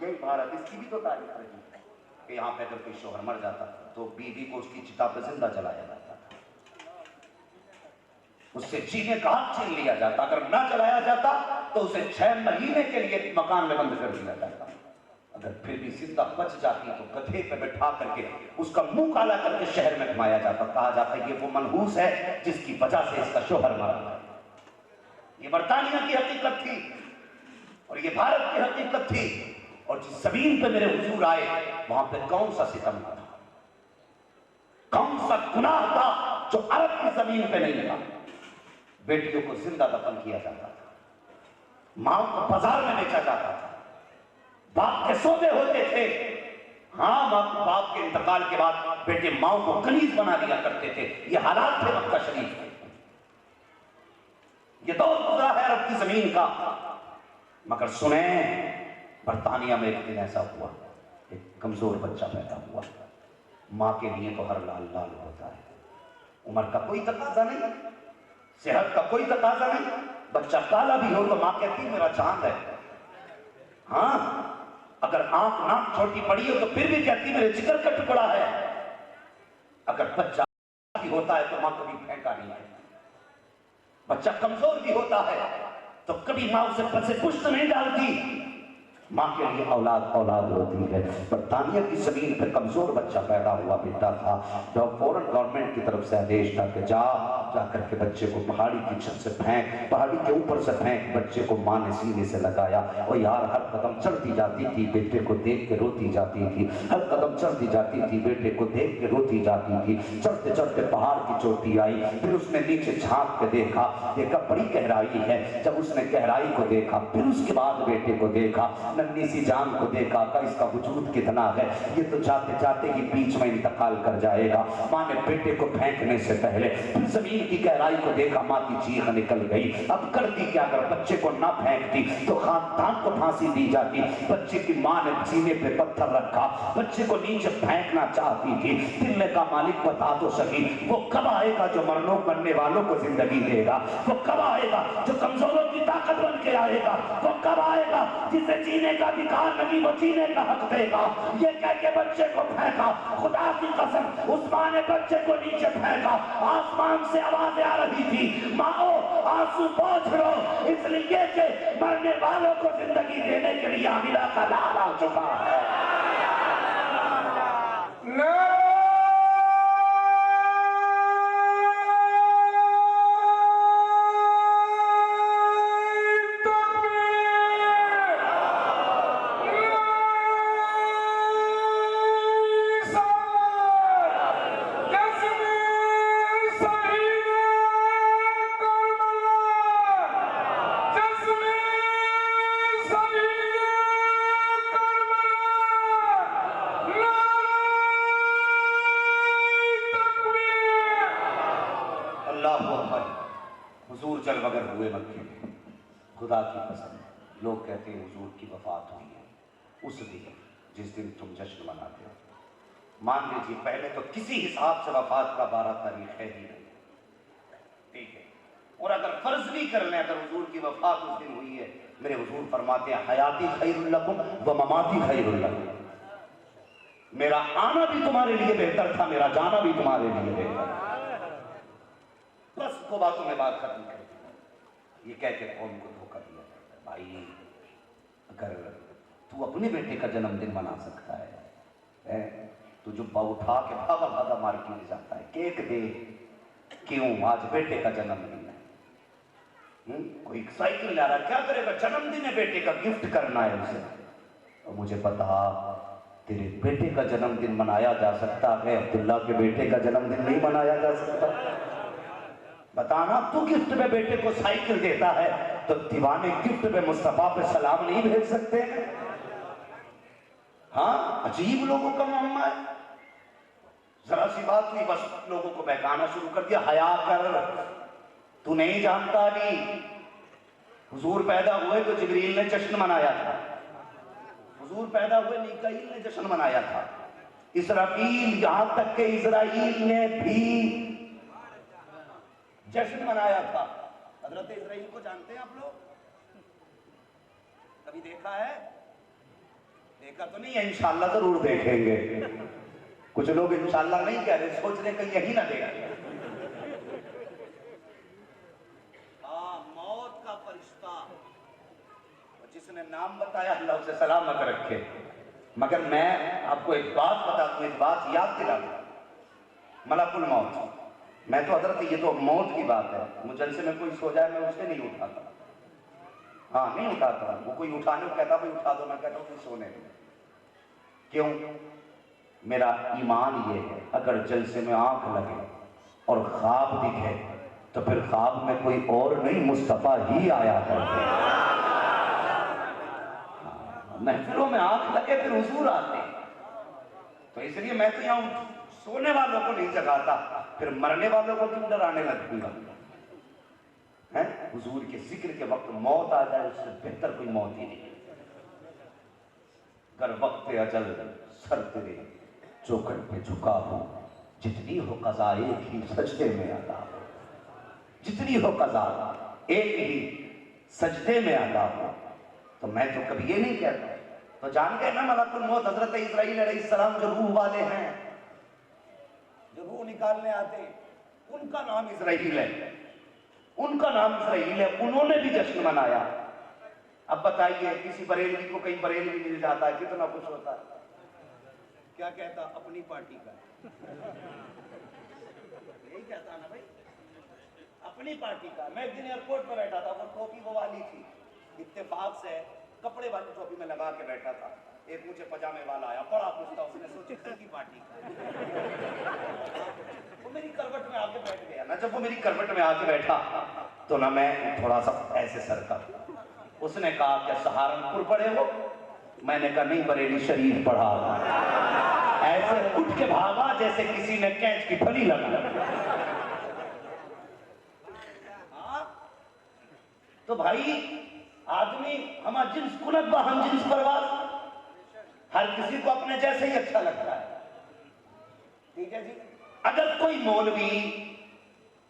یہی بھارت، اس کی بھی تو تاریخ رہی ہے کہ یہاں پہ اگر کوئی شوہر مر جاتا تو بیوی کو اس کی چتا پہ زندہ جلایا جاتا تھا، اس سے جینے کا حق چھین لیا جاتا، اگر نہ جلایا جاتا تو اسے 6 مہینے کے لیے مکان میں بند کر دیا جاتا، اگر پھر بھی زندہ بچ جاتی تو گدھے پہ بٹھا کر کے اس کا منہ کالا کر کے شہر میں گھمایا جاتا، کہا جاتا یہ وہ منحوس ہے جس کی وجہ سے اس کا شوہر مرا۔ یہ برطانیہ کی حقیقت تھی اور یہ بھارت کی حقیقت تھی، اور جس زمین پہ میرے حضور آئے وہاں پہ کون سا ستم تھا، کون سا گناہ تھا جو عرب کی زمین پہ نہیں تھا۔ بیٹیوں کو زندہ دفن کیا جاتا تھا، ماں کو بازار میں بیچا جاتا تھا، باپ کے سودے ہوتے تھے، ہاں، باپ کے انتقال کے بعد بیٹے ماؤں کو کنیز بنا لیا کرتے تھے. یہ حالات تھے مکہ شریف کے. یہ دور گزرا ہے عرب کی زمین کا. مگر سنیں، برطانیہ میں ایک دن ایسا ہوا، ایک کمزور بچہ پیدا ہوا. ماں کے لیے تو ہر لال لال ہوتا ہے. عمر کا کوئی تقاضا نہیں، صحت کا کوئی تقاضا نہیں. بچہ کالا بھی ہو تو ماں کہتی ہے میرا چاند ہے. ہاں، اگر آنکھ ناک چھوٹی پڑی ہو تو پھر بھی کہتی میرے جگر کا ٹکڑا ہے. اگر بچہ بھی ہوتا ہے تو ماں کبھی پھینکا نہیں ہے. بچہ کمزور بھی ہوتا ہے تو کبھی ماں اسے پس پشت نہیں ڈالتی. ماں کے لیے اولاد اولاد ہوتی ہے. برطانیہ کی زمین پہ کمزور بچہ پیدا ہوا بیٹا تھا. فوراً گورنمنٹ کی طرف سے آدیش تھا کہ جا کر کے بچے کو پہاڑی کی چھت سے پھینک، پہاڑی کے اوپر سے پھینک. بچے کو ماں نے سینے سے لگایا. اور یار ہر قدم چڑھتی جاتی تھی، بیٹے کو دیکھ کے روتی جاتی تھی. ہر قدم چڑھتی جاتی تھی، بیٹے کو دیکھ کے روتی جاتی تھی. چڑھتے چڑھتے پہاڑ کی چوٹی آئی. پھر اس نے نیچے جھانک کے دیکھا بڑی گہرائی ہے. جب اس نے گہرائی کو دیکھا، پھر اس کے بعد بیٹے کو دیکھا، ننھی سی جان کو دیکھا کہ اس کا وجود کتنا ہے. یہ تو جاتے جاتے ہی بیچ میں انتقال کر جائے گا. ماں نے بیٹے کو پھینکنے سے پہلے پھر زمین کی گہرائی کو دیکھا. ماں کی چیخ نکل گئی. اب کرتی کیا؟ اگر بچے کو نہ پھینکتی تو خاندان کو پھانسی دی جاتی. بچے کی ماں نے سینے پہ پتھر رکھا، بچے کو نیچے پھینکنا چاہتی تھی. دل نے کہا مالک بتا تو سکی، وہ کب آئے گا جو مرنے والوں کو زندگی دے گا؟ وہ کب آئے گا جو کمزوروں کی طاقت بن کے آئے گا؟ وہ کب آئے گا جسے جینے کا ادھیکار نہیں وہ جینے کا حق دے گا؟ یہ کہہ کے بچے کو پھینکا. خدا کی قسم اس ماں نے بچے کو نیچے پھینکا. آسمان سے آوازیں آ رہی تھی، ماؤ آنسو پوچھ لو، اس لیے کہ مرنے والوں کو زندگی دینے کے لیے حاملہ کا لال آ چکا ہے. حضور چل بغیر ہوئے مکے میں. خدا کی قسم لوگ کہتے ہیں حضور کی وفات ہوئی ہے اس دن جس دن تم جشن مناتے ہو. مان لیجیے پہلے تو کسی حساب سے وفات کا 12 تاریخ ہے ہی نہیں. ٹھیک ہے، اور اگر فرض بھی کر لیں اگر حضور کی وفات اس دن ہوئی ہے، میرے حضور فرماتے ہیں حیاتی خیر لکم و مماتی خیر لکم. میرا آنا بھی تمہارے لیے بہتر تھا، میرا جانا بھی تمہارے لیے بہتر تھا. بس دو باتوں میں بات ختم کر دی. یہ کہہ کے قوم کو دھوکہ دیا جاتا ہے. بھائی اگر تو اپنے بیٹے کا جنم دن منا سکتا ہے تو جبہ اٹھا کے بھاگا بھاگا مارکیٹ جاتا ہے کیک دے. کیوں؟ آج بیٹے کا جنم دن ہے. کوئی سائیکل لا رہا ہے، کیا کرے گا؟ جنم دن ہے بیٹے کا، گفٹ کرنا ہے اسے. اور مجھے پتا تیرے بیٹے کا جنم دن منایا جا سکتا ہے، عبداللہ کے بیٹے کا جنم دن نہیں منایا جا سکتا. بتانا تو گفٹ میں بیٹے کو سائیکل دیتا ہے تو دیوانے گفٹ میں مصطفیٰ پہ سلام نہیں بھیج سکتے؟ ہاں، عجیب لوگوں کا معاملہ ہے. ذرا سی بات ہوئی بس لوگوں کو بہکانا شروع کر دیا. حیا کر، تو نہیں جانتا نہیں حضور پیدا ہوئے تو جبریل نے جشن منایا تھا. حضور پیدا ہوئے میکائیل نے جشن منایا تھا. اسرافیل، یہاں تک کہ اسرائیل نے بھی جشن منایا تھا. حضرت اسرائیل کو جانتے ہیں آپ لوگ؟ کبھی دیکھا ہے؟ دیکھا تو نہیں ہے، انشاءاللہ ضرور دیکھیں گے. کچھ لوگ انشاءاللہ نہیں کہہ رہے، سوچ رہے کہ یہی نہ دیکھیں. موت کا فرشتہ جس نے نام بتایا اللہ اسے سلامت رکھے. مگر میں آپ کو ایک بات بتا دوں، ایک بات یاد دلا دوں. ملک الموت، میں تو حضرت یہ تو موت کی بات ہے، مجلسے میں کوئی سو جائے میں اسے نہیں اٹھاتا. ہاں نہیں اٹھاتا. وہ کوئی اٹھانے کو کہتا بھائی اٹھا دو، میں کہتا ہوں کوئی سونے دو. کیوں؟ میرا ایمان یہ ہے اگر جلسے میں آنکھ لگے اور خواب دکھے تو پھر خواب میں کوئی اور نہیں مصطفیٰ ہی آیا کرتے. محفلوں میں آنکھ لگے پھر حضور آتے. تو اس لیے میں تو یہاں سونے والوں کو نہیں جگاتا، پھر مرنے والوں کو کیوں ڈرانے لگوں گا؟ حضور کے ذکر کے وقت موت آ جائے، اس سے بہتر کوئی موت ہی نہیں۔ گر وقت اجل سر تیرے چوکھٹ پہ جھکا ہوں، جتنی ہو قضا ایک ہی سجدے میں ادا ہو، جتنی ہو قضا ایک ہی سجدے میں ادا ہو۔ تو میں تو کبھی یہ نہیں کہتا، تو جان گئے نا ملک الموت حضرت اسرائیل علیہ السلام جو روح والے ہیں، جو روح نکالنے آتے ہیں، ان کا نام اسرائیل ہے، ان کا نام اسرائیل ہے، انہوں نے بھی جشن منایا۔ اب بتائیے کسی بریلوی کو کہیں بریلوی مل جاتا ہے کتنا خوش ہوتا ہے؟ کیا کہتا؟ اپنی پارٹی کا، یہی کہتا نا بھائی، اپنی پارٹی کا۔ میں ایک دن ایئرپورٹ پہ بیٹھا تھا، وہ ٹوپی وہ والی تھی، اتفاق سے کپڑے والی ٹوپی میں لگا کے بیٹھا تھا، ایک مجھے پجامے والا آیا، بڑا خوش تھا، اس نے سوچا کل کی پارٹی کا، وہ میری کروٹ میں آ کے بیٹھ گیا نا۔ جب وہ میری کروٹ میں آ کے بیٹھا تو نا میں تھوڑا سا ایسے سر کا، اس نے کہا کہ سہارنپور پڑھے ہو؟ میں نے کہا نہیں، بریلی شریف پڑھا۔ ایسے اٹھ کے بھاگا جیسے کسی نے کینچ کی پھلی لگا۔ تو بھائی آدمی ہما جنس کنت با ہم جنس پرواز، ہر کسی کو اپنے جیسے ہی اچھا لگتا ہے، ٹھیک ہے جی۔ اگر کوئی مولوی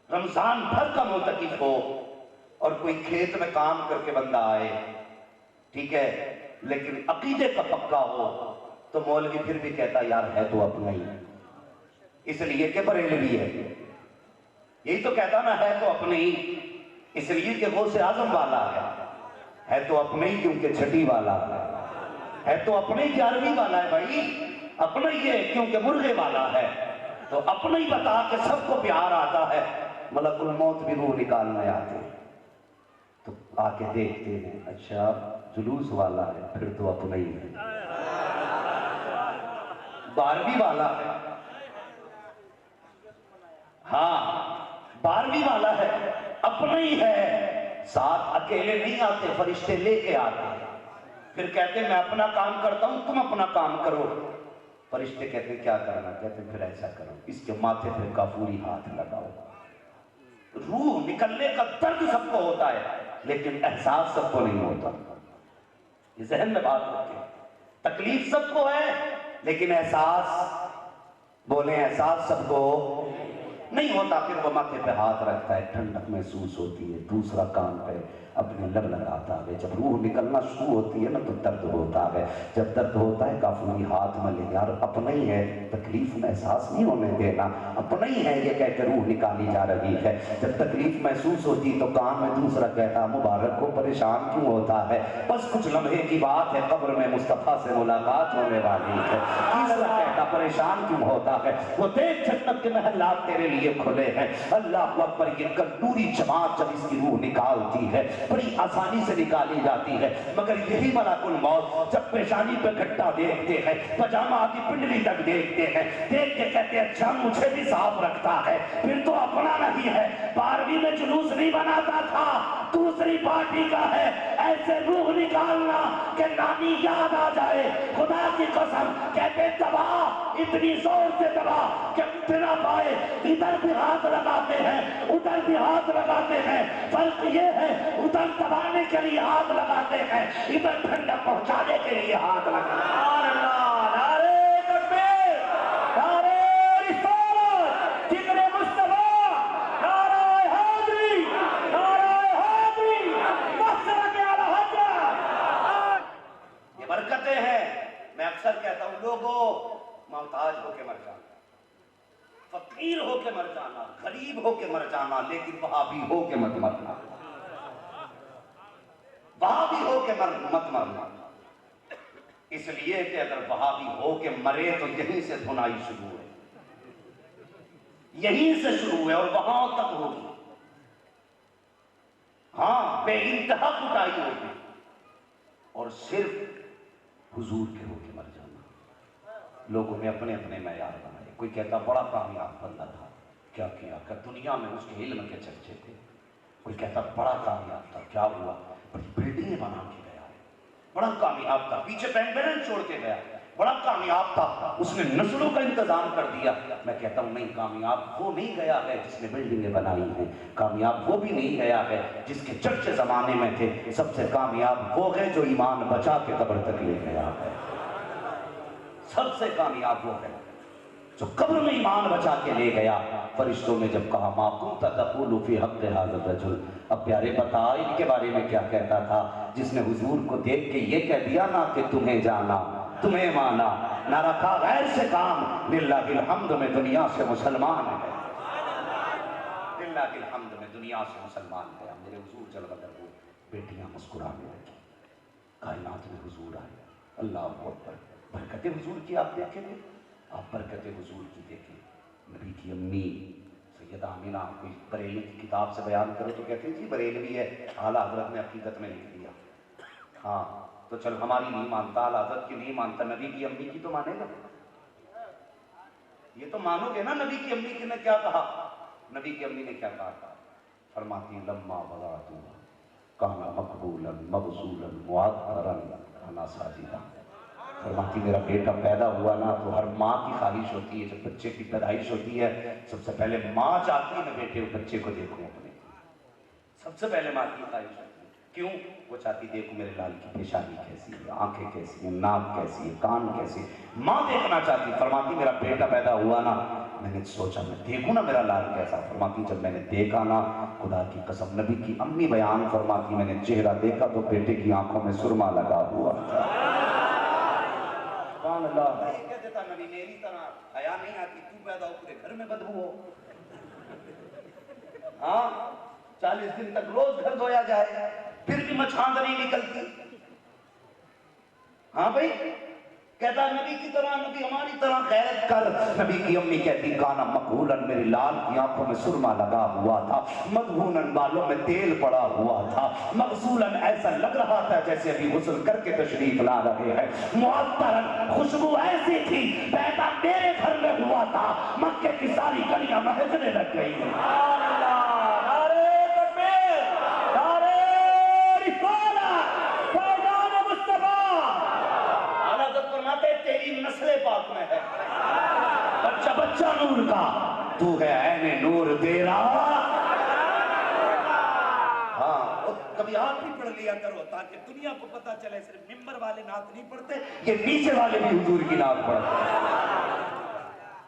رمضان بھر کا معتکف ہو اور کوئی کھیت میں کام کر کے بندہ آئے، ٹھیک ہے، لیکن عقیدے کا پکا ہو تو مولوی پھر بھی کہتا یار ہے تو اپنا ہی، اس لیے کہ بریلوی ہے، یہی تو کہتا نا ہے تو اپنے ہی، اس لیے کہ غوث اعظم والا ہے تو اپنے ہی، کیونکہ چھٹی والا ہے تو اپنے ہی، 11ویں والا ہے بھائی، اپنا ہی ہے کیونکہ مرغے والا ہے، تو اپنا ہی بتا کہ سب کو پیار آتا ہے، ملک الموت بھی روح نکالنے آتے ہیں، تو آ کے دیکھتے ہیں اچھا جلوس والا ہے، پھر تو اپنا ہی ہے، 12ویں والا ہے، ہاں 12ویں والا ہے، اپنا ہی ہے، ساتھ اکیلے نہیں آتے، فرشتے لے کے آتے ہیں، پھر کہتے ہیں میں اپنا کام کرتا ہوں تم اپنا کام کرو، فرشتے کہتے ہیں کیا کرنا؟ کہتے ہیں پھر ایسا کرو، اس کے ماتھے پہ کافوری ہاتھ لگاؤ۔ روح نکلنے کا درد سب کو ہوتا ہے لیکن احساس سب کو نہیں ہوتا، یہ ذہن میں بات ہوتی ہے، تکلیف سب کو ہے لیکن احساس، بولیں احساس سب کو نہیں ہوتا۔ پھر وہ ماتھے پہ ہاتھ رکھتا ہے، ٹھنڈک محسوس ہوتی ہے، دوسرا کان پہ اپنے لب لگاتا ہے، جب روح نکلنا شروع ہوتی ہے نا تو درد ہوتا ہے، جب درد ہوتا ہے کافوری ہاتھ میں لے، یار اپنا ہی ہے، تکلیف میں احساس نہیں ہونے دینا، اپنا ہی ہے یہ کہہ کے روح نکالی جا رہی ہے۔ جب تکلیف محسوس ہوتی تو کان میں دوسرا کہتا مبارک کو، پریشان کیوں ہوتا ہے؟ بس کچھ لمحے کی بات ہے، قبر میں مصطفیٰ سے ملاقات ہونے والی ہے۔ تیسرا کہتا پریشان کیوں ہوتا ہے؟ وہ دیکھ جنت کے محلات تیرے لیے کھلے ہیں، اللہ اکبر، یہ کندوری جماعت جب اس کی روح نکالتی ہے بڑی آسانی سے نکالی جاتی ہے، مگر یہی ملک الموت جب پیشانی پہ گھٹا دیکھتے ہیں، پجامہ کی پنڈلی تک دیکھتے ہیں، دیکھ کے کہتے ہیں اچھا مجھے بھی صاف رکھتا ہے، پھر تو اپنا نہیں ہے، 12ویں میں جلوس نہیں بناتا تھا، دوسری پارٹی کا ہے، ایسے روح نکالنا کہ نانی یاد آ جائے، خدا کی قسم کہتے دبا، اتنی زور سے دبا کہ بنا پائے، ادھر بھی ہاتھ لگاتے ہیں ادھر بھی ہاتھ لگاتے ہیں، فرق یہ ہے ادھر دبانے کے لیے ہاتھ لگاتے ہیں، ادھر ٹھنڈک پہنچانے کے لیے ہاتھ لگاتے ہیں۔ اللہ نعرہ تکبیر، نعرہ رسالت، ذکر مصطفیٰ، نعرہ حیدری، نعرہ حیدری، مسلک اعلی حضرت۔ یہ برکتیں ہیں، میں اکثر کہتا ہوں لوگوں محتاج ہو کے مر جانا، فقیر ہو کے مر جانا، غریب ہو کے مر جانا، لیکن وہابی ہو کے مت مرنا، وہابی ہو کے مت مرنا، اس لیے کہ اگر وہابی ہو کے مرے تو یہیں سے دھنائی شروع ہے، یہیں سے شروع ہے اور وہاں تک ہوگی، ہاں بے انتہا کٹائی ہوگی، اور صرف حضور کے ہو کے مر جانا۔ لوگوں نے اپنے اپنے معیار بنائے، کوئی کہتا بڑا کامیاب بندہ تھا، کیا کیا کہ دنیا میں اس کے علم کے چرچے تھے، کوئی کہتا بڑا کامیاب تھا، کیا ہوا؟ بڑی بلڈنگیں بنا کے گیا، بڑا کامیاب تھا، پیچھے بینک بیلنس چھوڑ کے گیا، بڑا کامیاب تھا، اس نے نسلوں کا انتظام کر دیا. میں کہتا ہوں نہیں، کامیاب وہ نہیں گیا ہے جس نے بلڈنگیں بنائی ہیں، کامیاب وہ بھی نہیں گیا ہے جس کے چرچے زمانے میں تھے. سب سے کامیاب وہ ہے جو ایمان بچا کے قبر تک لے گیا ہے. سب سے کامیاب وہ ہے جو قبر میں ایمان بچا کے لے گیا. فرشتوں نے جب کہا ما کنت تقول فی حق ھذا الرجل، اب پیارے بتا ان کے بارے میں کیا کہتا تھا جس نے حضور کو دیکھ کے یہ کہہ دیا نا کہ تمہیں جانا تمہیں مانا، نہ رکھا غیر سے کام، للہ الحمد میں دنیا سے مسلمان ہے. للہ الحمد میں دنیا سے مسلمان ہے. میرے حضور جلوہ در ہوئے، بیٹیاں مسکرانے لگی، کائنات میں حضور آئے. اللہ اکبر. برکت حضور کی آپ دیکھیں گے، آپ برکت حضور کی دیکھیں. نبی کی امی سیدہ آمینہ، کوئی بریلوی کی کتاب سے بیان کرو تو کہتے ہیں جی بریلوی ہے، اعلیٰ حضرت نے عقیدت میں لکھ دیا. ہاں تو چل ہماری نہیں مانتا، اعلیٰ حضرت کی نہیں مانتا، نبی کی امی کی تو مانے گا. یہ تو مانو گے نا نبی کی امی کی نے کیا کہا. نبی کی امی نے کیا کہا؟ فرماتی ہیں لما وضعتہ کان مقبولا مبذولا معطرا کان ساجدا. فرماتی میرا بیٹا پیدا ہوا نا تو ہر ماں کی خواہش ہوتی ہے جب بچے کی پیدائش ہوتی ہے سب سے پہلے ماں چاہتی ہے میں بیٹے بچے کو دیکھوں اپنے. سب سے پہلے ماں کی خواہش ہوتی ہے. کیوں؟ وہ چاہتی دیکھو میرے لال کی پیشانی کیسی ہے، آنکھیں کیسی ہیں، ناک کیسی ہے، کان کیسی ہے، ماں دیکھنا چاہتی. فرماتی میرا بیٹا پیدا ہوا نا میں نے سوچا میں دیکھوں نا میرا لال کیسا. فرماتی جب میں نے دیکھا نا خدا کی قسم، نبی کی امی بیان فرماتی میں نے چہرہ دیکھا تو بیٹے کی آنکھوں میں سرما لگا ہوا تھا. سبحان اللہ. یہ کہہ دیتا نبی میری طرح حیا نہیں آتی، تو پیدا ہو پورے گھر میں بدبو ہو. ہاں 40 دن تک روز گھر دھویا جائے پھر بھی مچھاند نہیں نکلتی. ہاں بھائی کہتا نبی کی طرح، نبی ہماری طرح غیرت کر. نبی کی امی کہتی کانا مقبولاً میری لال کی آنکھوں میں سرما لگا ہوا تھا، مدہوناً بالوں میں تیل پڑا ہوا تھا، مغسولاً ایسا لگ رہا تھا جیسے ابھی غسل کر کے تشریف لا رہے ہیں، معطراً خوشبو ایسی تھی پیدا میرے گھر میں ہوا تھا مکے کی ساری گلیاں مہکنے لگ گئی. نسل پاک میں ہے بچہ بچہ نور کا، تو ہے عین نور تیرا. ہاں کبھی آپ بھی پڑھ لیا کرو تاکہ دنیا کو پتا چلے صرف ممبر والے نعت نہیں پڑھتے، یہ نیچے والے بھی حضور کی نعت پڑھتے.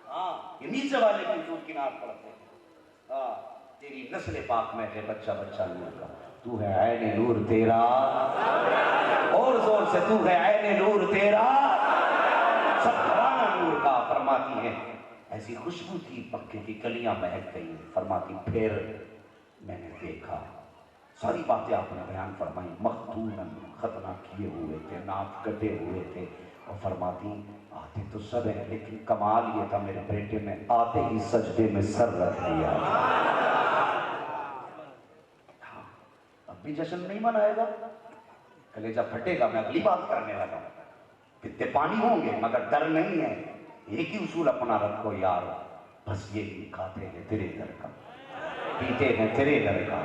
ہاں یہ نیچے والے بھی حضور کی نعت پڑھتے. ہاں تیری نسل پاک میں ہے بچہ بچہ نور کا، تو ہے عین نور تیرا. اور زور سے تو ہے عین نور تیرا، سب گھرانا نور کا. فرماتی ہے ایسی خوشبو تھی مکے کی گلیاں مہک گئی. فرماتی پھر میں نے دیکھا، ساری باتیں آپ نے بیان فرمائی، مختوناً ختنہ کیے ہوئے تھے، ناک کٹے ہوئے تھے. اور فرماتی آتے تو سب ہیں لیکن کمال یہ تھا میرے بیٹے میں آتے ہی سجدے میں سر رکھ دیا. اب بھی جشن نہیں منائے گا، کلیجہ پھٹے گا. میں اگلی بات کرنے لگا ہوں، کتنے پانی ہوں گے مگر ڈر نہیں ہے. ایک ہی اصول اپنا رکھو یار، بس یہی کھاتے ہیں تیرے در کا، پیتے ہیں تیرے در کا،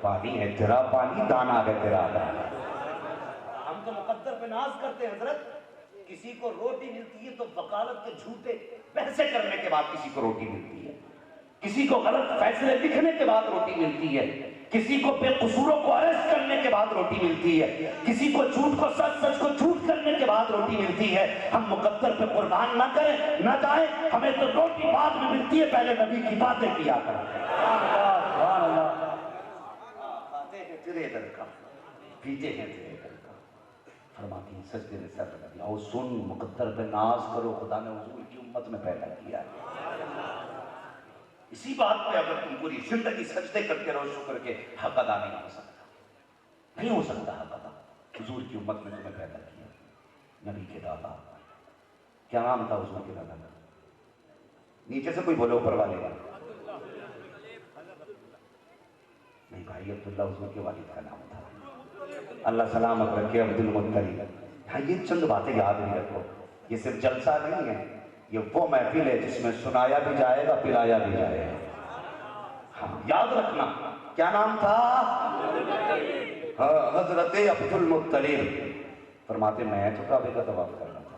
پانی ہے تیرا پانی، دانا ہے تیرا دانا. ہم تو مقدر پہ ناز کرتے ہیں حضرت. کسی کو روٹی ملتی ہے تو وکالت کے جھوٹے پیسے کرنے کے بعد کسی کو روٹی ملتی ہے، کسی کو غلط فیصلے لکھنے کے بعد روٹی ملتی ہے، کسی کو بے قصوروں کو اریسٹ کرنے کے بعد روٹی ملتی ہے، کسی کو جھوٹ کو سچ، سچ کو جھوٹ کرنے کے بعد روٹی ملتی ہے. ہم مقدر پہ قربان نہ کریں نہ جائیں، ہمیں تو روٹی بعد میں ملتی ہے، پہلے نبی کی باتیں کیا کریں. کھاتے ہیں تیرے در کا، پیتے ہیں تیرے در کا. فرماتی ہیں سجدے میں سر رکھ دیا. اور سن مقدر پہ ناز کرو، خدا نے حضور کی امت میں پیدا کیا ہے. اسی بات پہ اگر تم پوری زندگی سجدے کرتے رہو شکر کے، حق ادا نہیں ہو سکتا، نہیں ہو سکتا حق ادا. حضور کی امت میں تمہیں پیدا کیا، نبی کے دادا. کیا نام تھا حضور کے دادا کا؟ نیچے سے کوئی بولو اوپر والے کا. نہیں بھائی عبداللہ حضور کے والد کا نام تھا. اللہ سلامت رکھے عبد المطلب. ہاں یہ چند باتیں یاد نہیں رکھو، یہ صرف جلسہ نہیں ہے، یہ وہ محفل ہے جس میں سنایا بھی جائے گا پلایا بھی جائے گا. ہاں یاد رکھنا کیا نام تھا؟ حضرت عبد المطلب. فرماتے میں تو کعبے کا طواف کرنا تھا،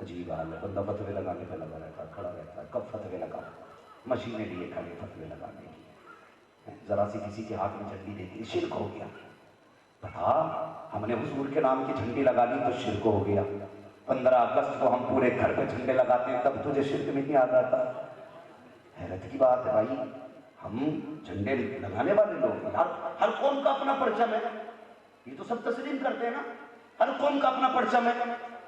عجیب حال ہے، بندہ فتوے لگانے پہ لگا رہتا ہے، کھڑا رہتا ہے، کب فتوے لگا، مشینیں لیے کھڑے فتوے لگانے کی، ذرا سی کسی کے ہاتھ میں جھنڈی دیکھی شرک ہو گیا، بتا ہم نے حضور کے نام کی جھنڈی لگا دی تو شرک ہو گیا، 15 اگست کو ہم پورے گھر پہ جھنڈے لگاتے ہیں تب تجھے شرک نہیں آ رہا تھا؟ حیرت کی بات ہے بھائی، ہم جھنڈے لگانے والے لوگ ہیں، ہر قوم کا اپنا پرچم ہے، یہ تو سب تسلیم کرتے ہیں نا، ہر قوم کا اپنا پرچم ہے،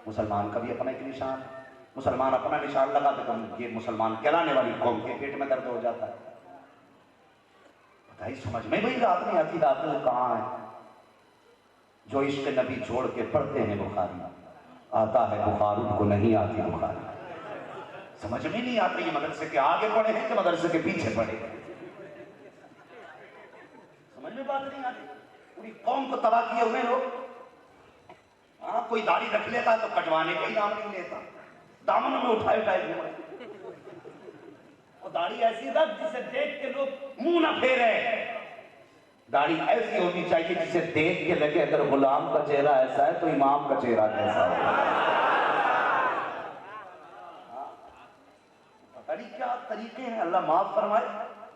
مسلمان کا بھی اپنا ایک نشان ہے، مسلمان اپنا نشان لگا تو یہ مسلمان کہلانے والی قوم کے پیٹ میں درد ہو جاتا ہے، بتائی سمجھ میں وہی رات نہیں آتی، رات میں کہاں ہے جو عشق نبی چھوڑ کے پڑھتے ہیں بخاری، آتا ہے بخار ان کو نہیں آتی بخاری، سمجھ میں نہیں آتی یہ مدرسے کے آگے پڑھے ہیں کہ مدرسے کے پیچھے پڑھے ہیں، سمجھ میں بات نہیں آتی، پوری قوم کو تباہ کیے ہوئے لوگ، ہاں کوئی داڑھی رکھ لیتا تو کٹوانے کا ہی نام نہیں لیتا، دامنوں میں اٹھائے گھومے، اور داڑھی ایسی رکھ جسے دیکھ کے لوگ منہ نہ پھیرے، داڑھی ایسی ہونی چاہیے جسے دیکھ کے لگے اگر غلام کا چہرہ ایسا ہے تو امام کا چہرہ کیسا ہوگا، پتہ نہیں کیا طریقے ہیں، اللہ معاف فرمائے،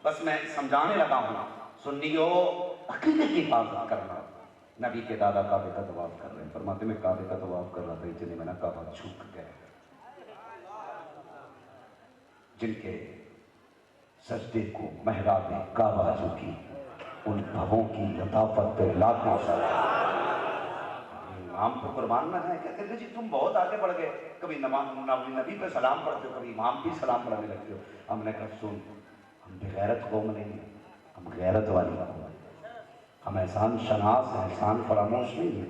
بس میں سمجھانے لگا ہوں، سنیو عقیدے کی حفاظت کرنا، نبی کے دادا کعبے کا طواف کر رہے ہیں، فرماتے میں کعبے کا طواف کر رہا تھا اتنے میں نے کعبہ جھک گئے، جن کے سجدے کو محراب کعبہ جھکی ان بھووں کی لطافت پہ لاکھوں امام پر قربان نہ جائیں، کہتے ہیں جی تم بہت آگے بڑھ گئے، کبھی نبی پہ سلام پڑھتے ہو، کبھی امام پہ سلام پڑھنے لگتے ہو، ہم نے کہا سن ہم بغیرت قوم نہیں ہیں، ہم غیرت والی قوم ہیں، ہم احسان شناس ہیں، احسان فراموش نہیں ہے،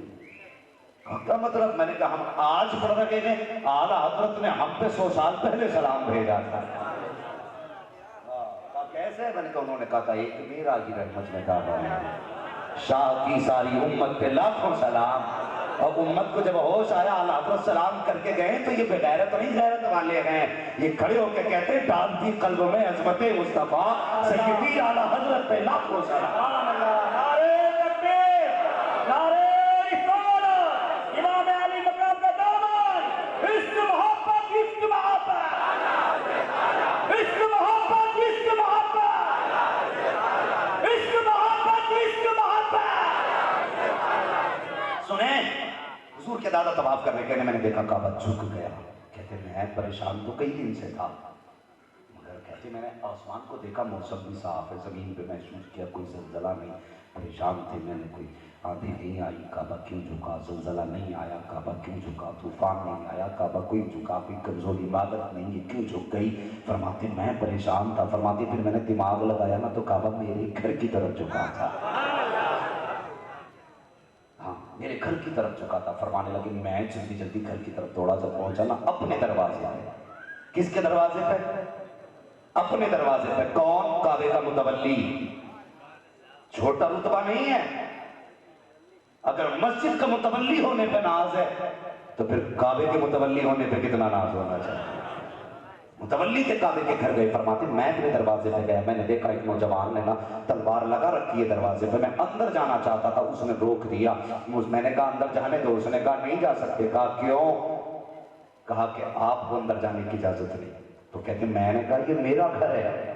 کیا مطلب؟ میں نے کہا ہم آج پڑھ رہے ہیں، اعلیٰ حضرت نے ہم پہ 100 سال پہلے سلام بھیجا تھا، کیسے؟ میں نے کہا انہوں نے کہا تھا ایک میرا ہی رحمت میں کعبہ ہے، شاہ کی ساری امت پہ لاکھوں سلام، اور امت کو جب ہوش آیا اعلیٰ حضرت سلام کر کے گئے تو یہ بغیرت نہیں غیرت والے ہیں، یہ کھڑے ہو کے کہتے ہیں ڈالتی قلب میں عظمت مصطفیٰ سیدی اعلیٰ حضرت پہ لاکھوں سلام، نعرہ تکبیر، نعرہ رسالت، امام علی مقام کا دامن، عشق محبت، عشق محبت، عشق محبت، عشق محبت، عشق محبت، عشق محبت، سنیں حضور کے دادا طواف کرنے کے میں نے دیکھا کعبہ جھک گیا، کہتے میں پریشان تو کئی دن سے تھا، مگر کہتے میں نے آسمان کو دیکھا موسم بھی صاف ہے، زمین پہ محسوس کیا کوئی زلزلہ نہیں، پریشان تھے میں نے، کوئی آندھی نہیں آئی کعبہ کیوں جھکا، زلزلہ نہیں آیا کعبہ کیوں جھکا، طوفان نہیں آیا کعبہ کوئی جھکا، کوئی کمزوری عبادت نہیں ہے کیوں جھک گئی، فرماتے میں پریشان تھا، فرماتے پھر میں نے دماغ لگایا نا تو کعبہ میرے گھر کی طرف جھکا تھا، ہاں میرے گھر کی طرف جھکا تھا، فرمانے لگے میں جلدی جلدی گھر کی طرف دوڑا، جب پہنچا نا اپنے دروازے پہ، کس کے دروازے پہ؟ اپنے دروازے پہ، کون؟ کعبے کا متولی، چھوٹا رتبہ نہیں ہے، اگر مسجد کا متولی ہونے پہ ناز ہے تو پھر کعبے کے متولی ہونے پہ کتنا ناز ہونا چاہیے، متولی کے کعبے کے گھر گئے، فرماتے میں اپنے دروازے پہ گیا، میں نے دیکھا ایک نوجوان نے نا تلوار لگا رکھی ہے دروازے پہ، میں اندر جانا چاہتا تھا، اس نے روک دیا، میں نے کہا اندر جانے دو، اس نے کہا نہیں جا سکتے، کہا کیوں؟ کہا کہ آپ کو اندر جانے کی اجازت نہیں، تو کہتے میں نے کہا یہ میرا گھر ہے،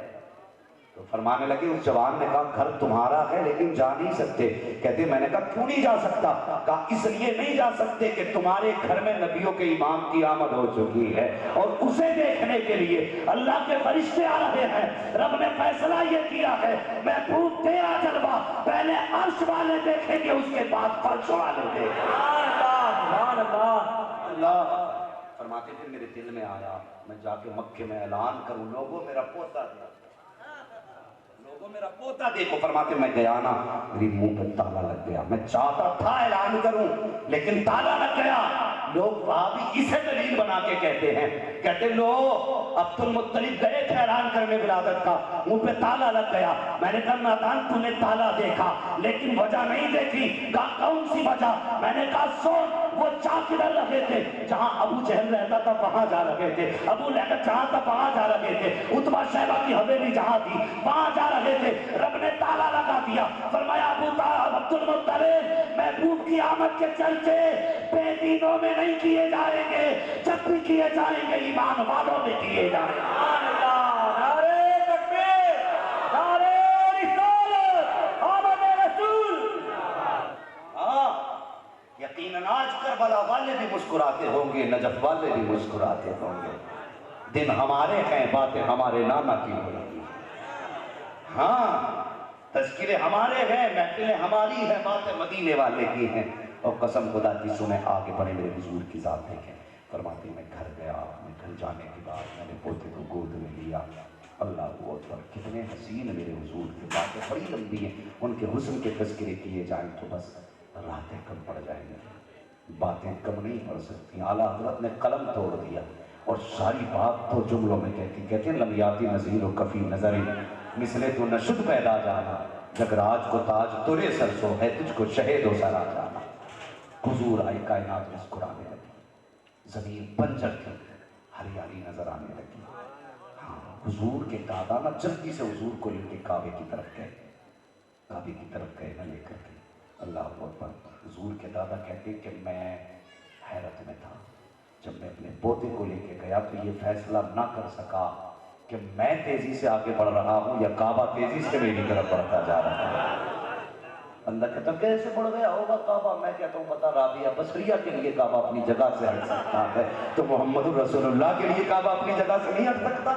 تو فرمانے لگے اس جوان نے کہا گھر تمہارا ہے لیکن جا نہیں سکتے، کہتے میں نے کہا کیوں نہیں جا سکتا؟ کہا اس لیے نہیں جا سکتے کہ تمہارے گھر میں نبیوں کے امام کی آمد ہو چکی ہے اور اسے دیکھنے کے لیے اللہ کے فرشتے آ رہے ہیں، رب نے فیصلہ یہ کیا ہے محبوب تیرا جلوہ پہلے عرش والے دیکھیں گے اس کے بعد فرش والے دیکھیں گے، اللہ فرماتے پھر میرے دل میں آیا میں جا کے مکے میں اعلان کروں لوگوں میرا پوتا دیا، لوگوں میرا پوتا دیکھو، فرماتے میں گیا نا میری منہ پہ تالا لگ گیا، میں چاہتا تھا اعلان کروں لیکن تالا لگ گیا، لوگ وہاں بھی اسے دلیل بنا کے کہتے ہیں کہتے لو عبد المطلب گئے تھے اعلان کرنے ولادت کا، منہ پہ تالا لگ گیا. میں نے کہا نادان تو نے تالا دیکھا لیکن وجہ نہیں دیکھی. کہا کون سی وجہ؟ میں نے کہا سن، وہ کدھر رہے تھے؟ جہاں ابو جہل رہتا تھا وہاں جا رہے تھے، ابو لہب جہاں تھا وہاں جا رہے تھے، اتبا شیبہ کی حویلی جہاں تھی وہاں جا رہے تھے. رب نے تالا لگا دیا. فرمایا ابو عبد المطلب محبوب کی آمد کے چرچے بے دینوں میں نہیں کیے جائیں گے، جب بھی کیے جائیں گے ایمان والوں میں کیے جائیں گے. نعرے تکبیر، نعرے رسالت، آمد رسول. یقیناً آج کربلا والے بھی مسکراتے ہوں گے، نجف والے بھی مسکراتے ہوں گے. دن ہمارے ہیں، باتیں ہمارے نانا کی ہوں گی. ہاں تذکرے ہمارے ہیں، محفلیں ہماری ہیں، باتیں مدینے والے کی ہیں. اور قسم خدا کی سنیں، آگے بڑھے میرے حضور کی ذات دیکھیں. فرماتے میں گھر گیا، میں گھر جانے کے بعد میں نے پوتے کو گود میں لیا. اللہ اکبر، کتنے حسین میرے حضور کی باتیں بڑی لمبی ہیں. ان کے حسن کے تذکرے کیے جائیں تو بس راتیں کم پڑ جائیں گے، باتیں کم نہیں پڑ سکتی. اعلیٰ حضرت نے قلم توڑ دیا اور ساری بات تو جملوں میں کہتے ہیں لم یاتی نظیر و کفی نظری مثلے تو نشد پیدا جانا، جگ راج کو تاج ترے سر سو ہے تجھ کو شہد و سرا جانا. حضور آئی، کائنات مسکرانے لگی، زمین بنجر تھی، ہریالی نظر آنے لگی. ہاں حضور کے دادا نا جلدی سے حضور کو لے کے کعبے کی طرف گئے، کعبے کی طرف گئے نہ لے کر کے. اللہ اکبر. حضور کے دادا کہتے کہ میں حیرت میں تھا جب میں اپنے پوتے کو لے کے گیا تو یہ فیصلہ نہ کر سکا کہ میں تیزی سے آگے بڑھ رہا ہوں یا کعبہ تیزی سے میری طرف بڑھتا جا رہا ہے. اللہ کہتا کیسے بڑھ گیا ہوگا کعبہ؟ میں کہتا ہوں پتا رابعہ بصریہ کے لیے کعبہ اپنی جگہ سے ہٹ سکتا ہے تو محمد رسول اللہ کے لیے کعبہ اپنی جگہ سے نہیں ہٹ سکتا.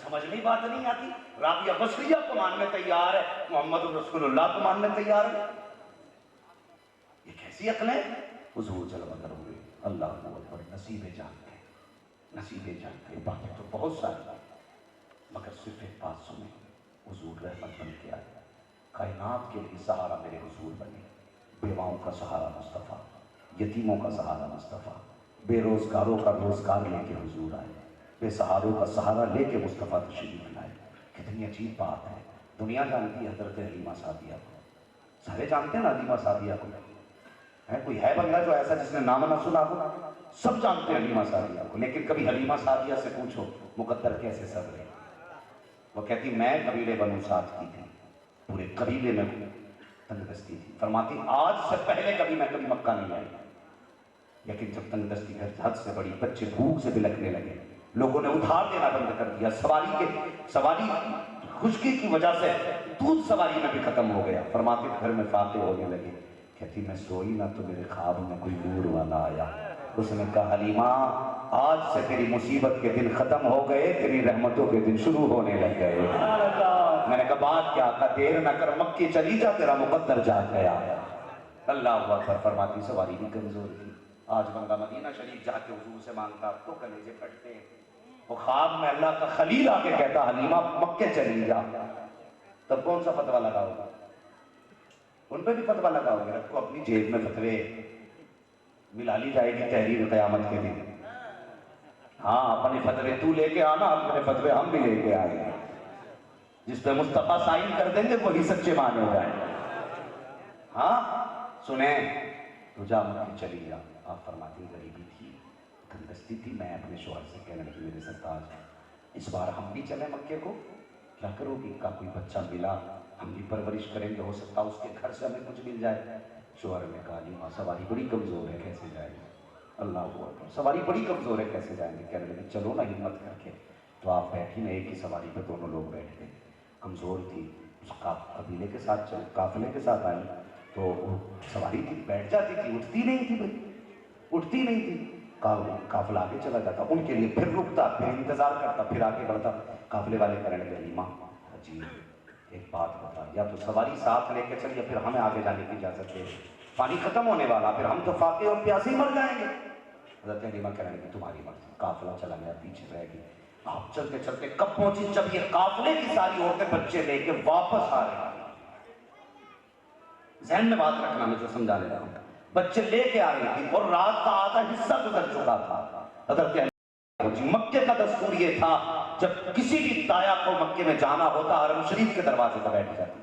سمجھ میں بات نہیں آتی. رابعہ بصریہ کو ماننے تیار ہے، محمد رسول اللہ کو ماننے تیار ہے. یہ کیسی عقلیں؟ حضور جلوہ در ہوئے. اللہ اکبر. نصیبیں جان گئے، نصیبیں جان گئے. باتیں تو بہت ساری مگر صرف ایک بات سنیں، حضور رحمت بن کے آئے. کائنات کے لیے سہارا میرے حضور بنے. بیواؤں کا سہارا مصطفیٰ، یتیموں کا سہارا مصطفیٰ، بے روزگاروں کا روزگار لے کے حضور آئے، بے سہاروں کا سہارا لے کے مصطفیٰ تشریف لائے. کتنی عجیب بات ہے. دنیا جانتی ہے حضرت حلیمہ سعدیہ کو، سارے جانتے ہیں نا حلیمہ سعدیہ کو. کوئی ہے بندہ جو ایسا جس نے نام نہ سنا ہو؟ سب جانتے ہیں حلیمہ سعدیہ کو. لیکن کبھی حلیمہ سعدیہ سے پوچھو مقدر کیسے صبرے. وہ کہتی میں قبیلے بنو سعد کی تھی، پورے قبیلے میں تنگ دستی تھی. فرماتی آج سے پہلے کبھی میں کبھی مکہ نہیں آئی، لیکن جب تنگ دستی گھر حد سے بڑی، بچے بھوک سے بلکنے لگے، لوگوں نے ادھار دینا بند کر دیا، سواری خشکی کی وجہ سے دودھ سواری میں بھی ختم ہو گیا. فرماتے گھر میں فاقے ہونے لگے. کہتی میں سوئی نہ تو میرے خواب میں کوئی نور والا آیا. اس نے کہا حلیمہ آج سے تیری مصیبت کے دن ختم ہو گئے، تیری رحمتوں کے دن شروع ہونے لگ گئے. میں نے کہا بات کیا؟ کہا دیر نہ کر مکی چلی جا، تیرا مقدر جاگ گیا. اللہ اکبر. فرماتی سواری بھی کمزور تھی. آج بندہ مدینہ شریف جا کے حضور سے مانگتا تو کلیجے پھٹتے. وہ خواب میں اللہ کا خلیل آ کے کہتا حلیمہ مکے چلی جا. تب کون سا فتویٰ لگا ہوگا؟ ان پہ بھی فتویٰ لگا ہوگا. رکھو اپنی جیب میں فتوے، ملا لی جائے گی تحریر قیامت کے دن. ہاں اپنے فتوے تو لے کے آنا، اپنے فتوے ہم بھی لے کے آئیں گے. جس پہ مصطفیٰ سائن کر دیں گے وہی سچے مانے جائیں. ہاں سنیں تو جا مکی چلی جا. آپ فرماتی غریبی تھی، تندرستی تھی. میں اپنے شوہر سے کہنے لگی میرے سرتاج اس بار ہم بھی چلیں مکے کو؟ کیا کرو گی؟ کا کوئی بچہ ملا ہم بھی پرورش کریں گے، ہو سکتا اس کے گھر سے ہمیں کچھ مل جائے. شوہر نے کہا حلیمہ سواری بڑی کمزور ہے، کیسے جائے گی؟ اللہ اکبر. سواری بڑی کمزور ہے، کیسے جائیں گے؟ کہنے لگے چلو نا ہمت کر کے. تو آپ بیٹھی نا، ایک ہی سواری پہ دونوں لوگ بیٹھ گئے. کمزور تھی، اس قبیلے کے ساتھ قافلے کے ساتھ آئی تو وہ سواری تھی، بیٹھ جاتی تھی، اٹھتی نہیں تھی بھائی، اٹھتی نہیں تھی. قافلہ آگے چلا جاتا، ان کے لیے پھر رکتا، پھر انتظار کرتا، پھر آگے بڑھتا. قافلے والے کہنے لگے حلیمہ جی ایک بات بتا، یا تو سواری ساتھ لے کے چل یا پھر ہمیں آگے جانے کی اجازت دے، پانی ختم ہونے والا، پھر ہم تو فاقے اور پیاسے مر جائیں گے. حضرت حلیمہ کہنے لگے تمہاری مرضی. قافلہ چلا گیا، پیچھے رہ گئی. آپ چلتے چلتے کب پہنچی جب یہ قافلے کی ساری عورتیں بچے لے کے واپس آ رہے ہیں. ذہن میں بات رکھنا، میں جو سمجھانے رہا ہوں. بچے لے کے آ رہی تھی اور رات کا آدھا حصہ گزر چکا تھا. حضرت پہنچی۔ مکے کا دستور یہ تھا جب کسی بھی دایا کو مکے میں جانا ہوتا حرم شریف کے دروازے پر بیٹھ جاتی،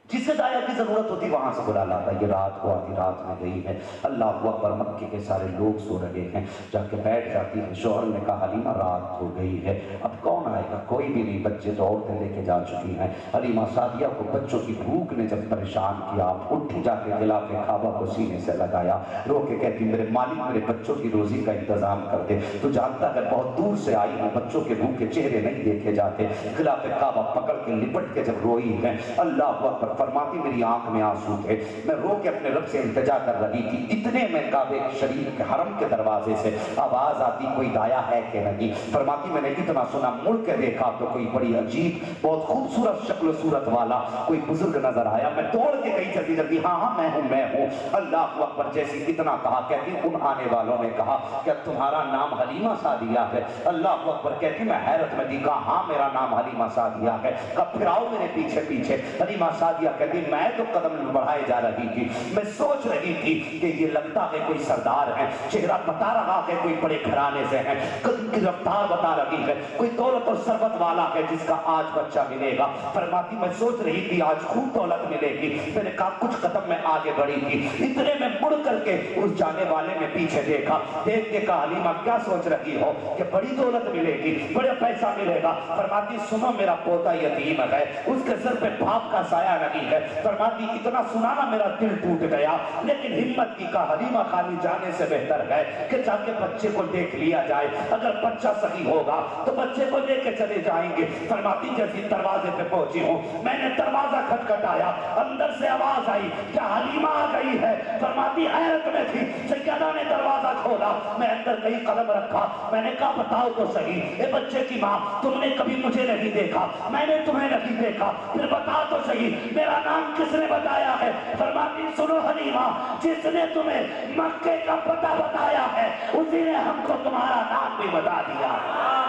جسے دایا کی ضرورت ہوتی وہاں سے بلا لاتا، یہ رات کو آدھی رات میں گئی ہے، اللہ اکبر، مکے کے سارے لوگ سو رہے ہیں، جا کے بیٹھ جاتی ہے۔ شوہر نے کہا حلیمہ رات ہو گئی ہے، اب کون آئے گا؟ کوئی بھی نہیں، بچے تو عورتیں لے کے جا چکی ہیں۔ حلیمہ سعدیہ کو بچوں کی بھوک نے جب پریشان کیا، اٹھی جا کے غلاف کعبہ کو سینے سے لگایا، رو کے کہتی میرے مالک میرے بچوں کی روزی کا انتظام کر دے، تو جانتا ہے بہت دور سے آئی ہوں، بچوں کے بھوکے چہرے نہیں دیکھے جاتے۔ غلاف کعبہ پکڑ کے لپٹ کے جب روئی ہے، اللہ اکبر، فرماتی میری آنکھ میں آنسو تھے، میں رو کے اپنے رب سے التجا کر رہی تھی، اتنے میں کعبے شریف کے حرم کے دروازے سے آواز آتی کوئی دایا ہے کہ نہیں؟ فرماتی میں نے اتنا سنا، مڑ کے دیکھا تو کوئی بڑی عجیب بہت خوبصورت شکل و صورت والا کوئی بزرگ نظر آیا، میں دوڑ کے گئی جلدی جلدی، ہاں ہاں میں ہوں۔ اللہ اکبر، جیسی اتنا کہا، کہتی ان آنے والوں نے کہا کہ تمہارا نام حلیمہ سعدیہ ہے؟ اللہ اکبر، کہتی میں حیرت میں دی، کہا ہاں میرا نام حلیمہ سعدیہ ہے۔ کہا پھر آؤ میرے پیچھے پیچھے۔ حلیمہ سعدیہ کہتی میں تو قدم بڑھائے جا رہی تھی، میں سوچ رہی تھی کہ یہ لگتا ہے کوئی سردار ہے، چہرہ بتا رہا ہے کوئی بڑے گھرانے سے ہے، قدم کی رفتار بتا رہی ہے کوئی دولت اور ثروت والا ہے جس کا آج بچہ ملے گا۔ فرماتی میں سوچ رہی تھی آج خوب دولت ملے گی، میں نے کہا کچھ قدم میں آگے بڑھی تھی، اتنے میں مڑ کر کے اس جانے والے نے پیچھے دیکھا، دیکھ کے کہا حلیمہ کیا سوچ رہی ہو کہ بڑی دولت ملے گی، بڑا پیسہ ملے گا؟ فرماتی سنو میرا پوتا یتیم ہے، اس کے سر پہ باپ کا سایہ نہیں ہے۔ فرماتی اتنا سنانا میرا دل ٹوٹ گیا، لیکن ہمت کی، کہا حلیمہ خالی جانے سے بہتر ہے کہ جا کے بچے کو دیکھ لیا جائے، اگر بچہ صحیح ہوگا تو بچے کو لے کے چلے جائیں گے۔ فرماتی جیسی دروازے پہ پہنچی ہوں، میں نے دروازہ کھٹکھٹایا، اندر سے آواز آئی کیا حلیمہ آ گئی ہے؟ فرماتی حیرت میں تھی، سیدہ نے دروازہ کھولا، میں اندر کئی قدم رکھا، میں نے کہا بتاؤ تو صحیح اے بچے کی ماں، تم نے کبھی مجھے نہیں دیکھا، میں نے تمہیں نہیں دیکھا، پھر بتا تو صحیح میرا نام کس نے بتایا ہے؟ فرماتی سنو حلیمہ، جس نے تمہیں مکے کا پتہ بتایا ہے اسی نے ہم کو تمہارا نام بھی بتا دیا۔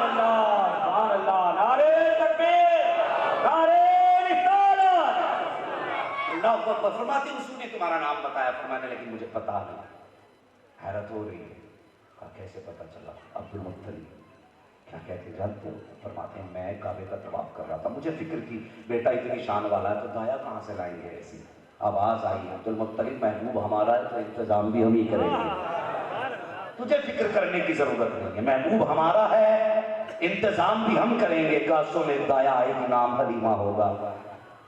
سبحان اللہ، نعرے تکبیر، نعرے رسالت۔ اللہ اکبر، فرماتی اسی نے تمہارا نام بتایا، فرمانے لیکن مجھے پتا نہیں۔ حیرت ہو رہی ہے، کہا کیسے پتا چلا؟ عبد المطلب کیا کہتے جانتے ہو؟ فرماتے ہیں میں کعبے کا طواف کر رہا تھا، مجھے فکر کی بیٹا اتنی شان والا ہے تو دایا کہاں سے لائیں گے ایسی؟ آواز آئی عبد المطلب محبوب ہمارا ہے تو انتظام بھی ہم ہی کریں گے، تجھے فکر کرنے کی ضرورت نہیں ہے، محبوب ہمارا ہے انتظام بھی ہم کریں گے۔ کاسوں میں دایا آئے گی، نام حلیمہ ہوگا،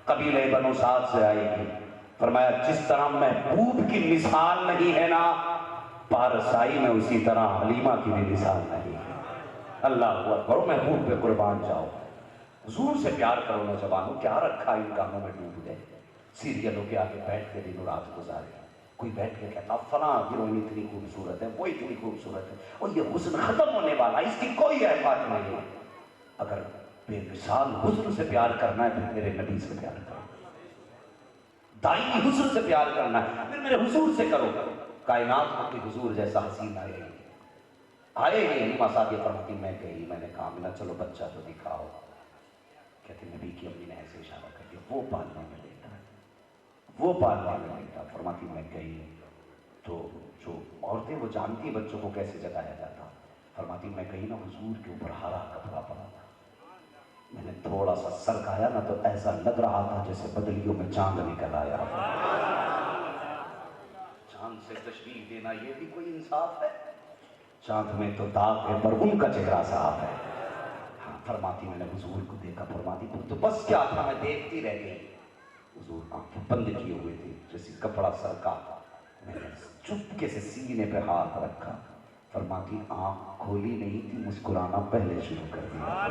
قبیلہ بنو سعد سے آئے گی۔ فرمایا جس طرح محبوب کی مثال نہیں ہے نا پارسائی میں، اسی طرح حلیمہ کی بھی مثال نہیں ہے۔ اللہ اکبر، محبوب پہ قربان جاؤ، حضور سے پیار کرو نوجوانوں، کیا رکھا ان کاموں میں ڈوب گئے، سیریلوں کے آگے بیٹھ کے دن رات گزارے، کوئی بیٹھ کے کہتا فلاں ہیروئن اتنی خوبصورت ہے، وہ اتنی خوبصورت ہے، اور یہ حسن ختم ہونے والا، اس کی کوئی اہمیت نہیں ہے۔ اگر بے مثال حسن سے پیار کرنا ہے پھر میرے نبی سے پیار کرو، دائمی حسن سے پیار کرنا ہے پھر میرے حضور سے کرو۔ کائنات میں کوئی حضور جیسا حسین آئے ہی حلیمہ سعدیہ فرماتی میں گئی، میں نے کہا ملا چلو بچہ تو دکھاؤ، کہتے نبی کی امی نے ایسے اشارہ کر دیا وہ پالنے میں بیٹا ہے، وہ پالنے میں بیٹا۔ فرماتی میں گئی تو جو عورتیں وہ جانتی بچوں کو کیسے جگایا جاتا، فرماتی میں گئی نا حضور کے اوپر ہرا کپڑا پڑا تھا، میں نے تھوڑا سا سرکایا نا تو ایسا لگ رہا تھا جیسے بدلیوں میں چاند نکل آیا۔ چاند سے تشبیہ دینا یہ بھی کوئی انصاف ہے؟ چاند میں تو داغ ہے پر ان کا چہرہ صاف ہے۔ ہاں فرماتی میں نے حضور کو دیکھا، فرماتی تو بس کیا تھا میں دیکھتی رہ گئی، حضور آنکھیں بند کیے ہوئے تھے، جیسے کپڑا سرکا، میں نے چپکے سے سینے پہ ہاتھ رکھا، فرماتی آنکھ کھولی نہیں تھی مسکرانا پہلے شروع کر دیا۔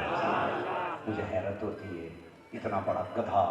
مجھے حیرت ہوتی ہے اتنا بڑا گدھا،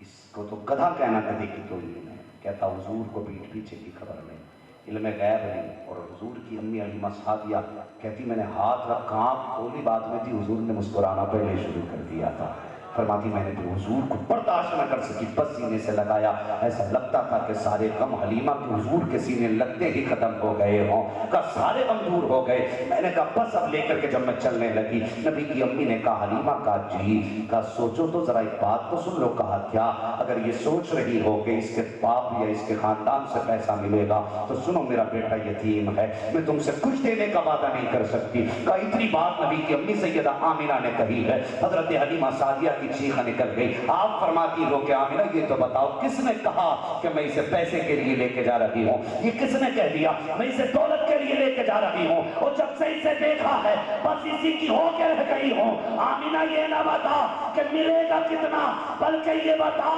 اس کو تو گدھا کہنا گدھے کی توہین ہے، کہتا حضور کو پیٹھ پیچھے کی خبر نہیں، علم غیب نہیں۔ اور حضور کی امی حلیمہ سعدیہ کہتی میں نے ہاتھ رکھا، آنکھ کھولی بات میں تھی، حضور نے مسکرانا پہلے شروع کر دیا تھا۔ فرماتی میں نے بھی حضور کو برداشت نہ کر سکی، بس سینے سے لگایا، ایسا لگتا تھا کہ سارے غم حلیمہ کے حضور کے سینے لگتے ہی ختم ہو گئے ہوں، کہ سارے غم دور ہو گئے۔ میں نے کہا بس اب لے کر کے جب میں چلنے لگی، نبی کی امی نے کہا حلیمہ کا جی کا سوچو تو ذرا ایک بات تو سن لو۔ کہا کیا؟ اگر یہ سوچ رہی ہو کہ اس کے باپ یا اس کے خاندان سے پیسہ ملے گا تو سنو میرا بیٹا یتیم ہے، میں تم سے کچھ دینے کا وعدہ نہیں کر سکتی۔ کہا اتنی بات نبی کی امی سیدہ آمنہ نے کہی ہے۔ حضرت حلیمہ سعدیہ کی چیخ نکل گئی۔ آپ فرماتی ہو کہ آمنہ یہ تو بتاؤ کس نے کہا کہ میں اسے پیسے کے لیے لے کے جا رہی ہوں؟ یہ کس نے کہہ دیا میں اسے دولت کے لیے لے کے جا رہی ہوں؟ اور جب سے اسے دیکھا ہے بس اسی کی ہو کے رہ گئی ہوں۔ آمنہ یہ نہ بتا کہ ملے گا کتنا، بلکہ یہ بتا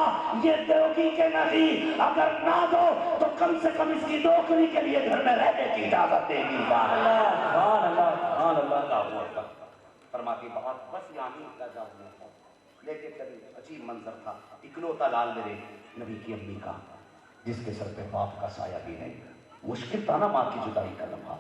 یہ دو گی کہ نہیں، اگر نہ دو تو کم سے کم اس کی نوکری کے لیے گھر میں رہنے کی اجازت دے گی۔ سبحان اللہ سبحان اللہ۔ فرماتی بہت بس یعنی لگا ہوا تھا، لے کے چلی۔ عجیب منظر تھا، اکلوتا لال میرے نبی کی امی کا جس کے سر پہ باپ کا سایہ بھی نہیں۔ مشکل تھا نا ماں کی جدائی کا لمحہ۔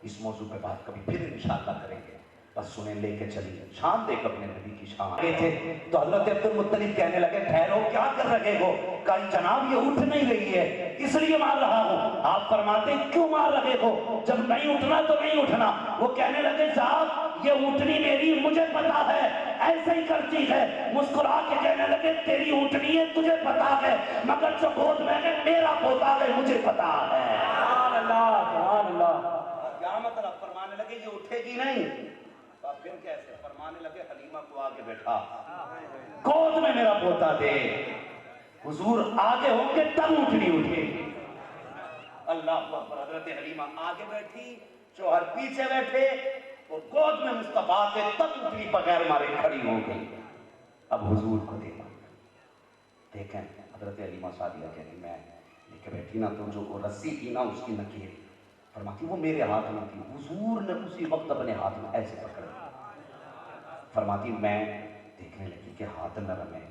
اس موضوع پہ بات کبھی پھر انشاءاللہ کریں گے، بس سنیں لے کے چلی۔ شان دیکھ اپنے نبی کی شان تھے تو حضرت عبد المطلب کہنے لگے ٹھہرو کیا کر رہے ہو؟ کہا جناب یہ اٹھ نہیں رہی ہے اس لیے مار رہا ہوں۔ آپ فرماتے کیوں مار رہے ہو؟ جب نہیں اٹھنا تو نہیں اٹھنا۔ وہ کہنے لگے صاحب یہ اٹھنی میری مجھے پتا ہے، ایسے ہی کرتی ہے۔ مسکرا کے کہنے لگے تیری اٹھنی ہے تجھے پتا ہے، مگر جو گود میں ہے میرا پوتا ہے مجھے پتا ہے۔ سبحان اللہ سبحان اللہ۔ کیا مطلب؟ فرمانے لگے یہ اٹھے گی نہیں تو اب پھر کیسے؟ فرمانے لگے حلیمہ کو آگے بیٹھا، گود میں میرا پوتا دے، حضور آگے ہوں گے تب اٹھنی اٹھے گی۔ اللہ اکبر۔ حضرت حلیمہ آگے بیٹھی، شوہر پیچھے بیٹھے، اور گود میں مصطفیٰ کے تب اٹھنی بغیر مارے کھڑی ہو گئی۔ اب حضور کو دیکھا، دیکھیں حضرت حلیمہ سعدیہ کہتی میں لے کے بیٹھی نا تو جو وہ رسی تھی نا اس کی نکیر فرماتی وہ میرے ہاتھ میں تھی، حضور نے اسی وقت اپنے ہاتھ میں ایسے پکڑ لیا۔ فرماتی میں دیکھنے لگی کہ ہاتھ نرم ہے،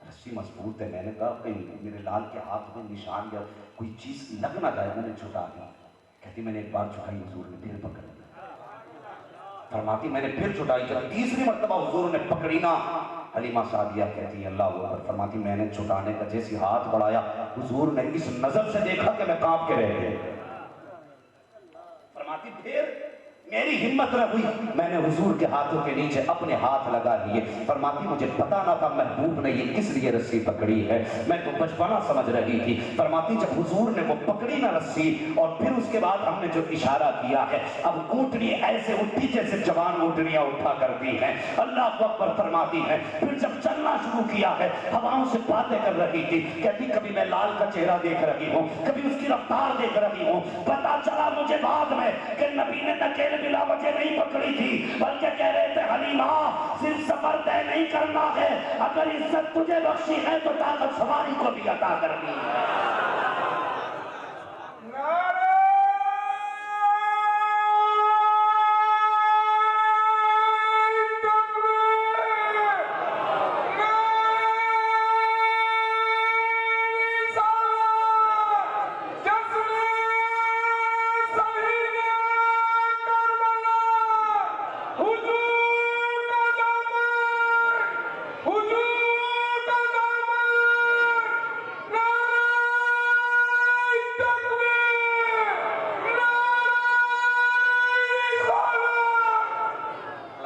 رسی مضبوط ہے۔ میں نے کہا کہیں میرے لال کے ہاتھ میں نشان یا کوئی چیز لگ نہ جائے، میں نے چھٹا دی۔ کہتی میں نے ایک بار چھٹائی، حضور نے پھر پکڑ لیا۔ فرماتی میں نے پھر چھٹائی، جب تیسری مرتبہ حضور نے پکڑی نا، حلیمہ سعدیہ کہتی اللہ اکبر۔ فرماتی میں نے چھٹانے کا جیسی ہاتھ بڑھایا، حضور نے اس نظر سے دیکھا کہ میں کانپ کے رہ گئے۔ فرماتی پھر میری ہمت نہ ہوئی، میں نے حضور کے ہاتھوں کے نیچے اپنے ہاتھ لگا لیے۔ فرماتی مجھے پتا نہ تھا محبوب نے یہ کس لیے رسی پکڑی ہے، میں تو بچپنا سمجھ رہی تھی۔ فرماتی جب حضور نے وہ پکڑی نہ رسی اور پھر اس کے بعد ہم نے جو اشارہ کیا ہے، اب اونٹنی ایسے اٹھی جیسے جوان اونٹنیاں اٹھا کرتی ہیں۔ اللہ اکبر فرماتی ہے پھر جب چلنا شروع کیا ہے، ہواؤں سے باتیں کر رہی تھی، کہتی کبھی میں لال کا چہرہ دیکھ رہی ہوں، کبھی اس کی رفتار دیکھ رہی ہوں۔ پتا چلا مجھے بعد میں کہ نبی نے نکیل بلا وجہ نہیں پکڑی تھی، بلکہ کہہ رہے تھے حلیمہ صرف سفر طے نہیں کرنا ہے، اگر عزت تجھے بخشی ہے تو طاقت سواری کو بھی عطا کرنی ہے۔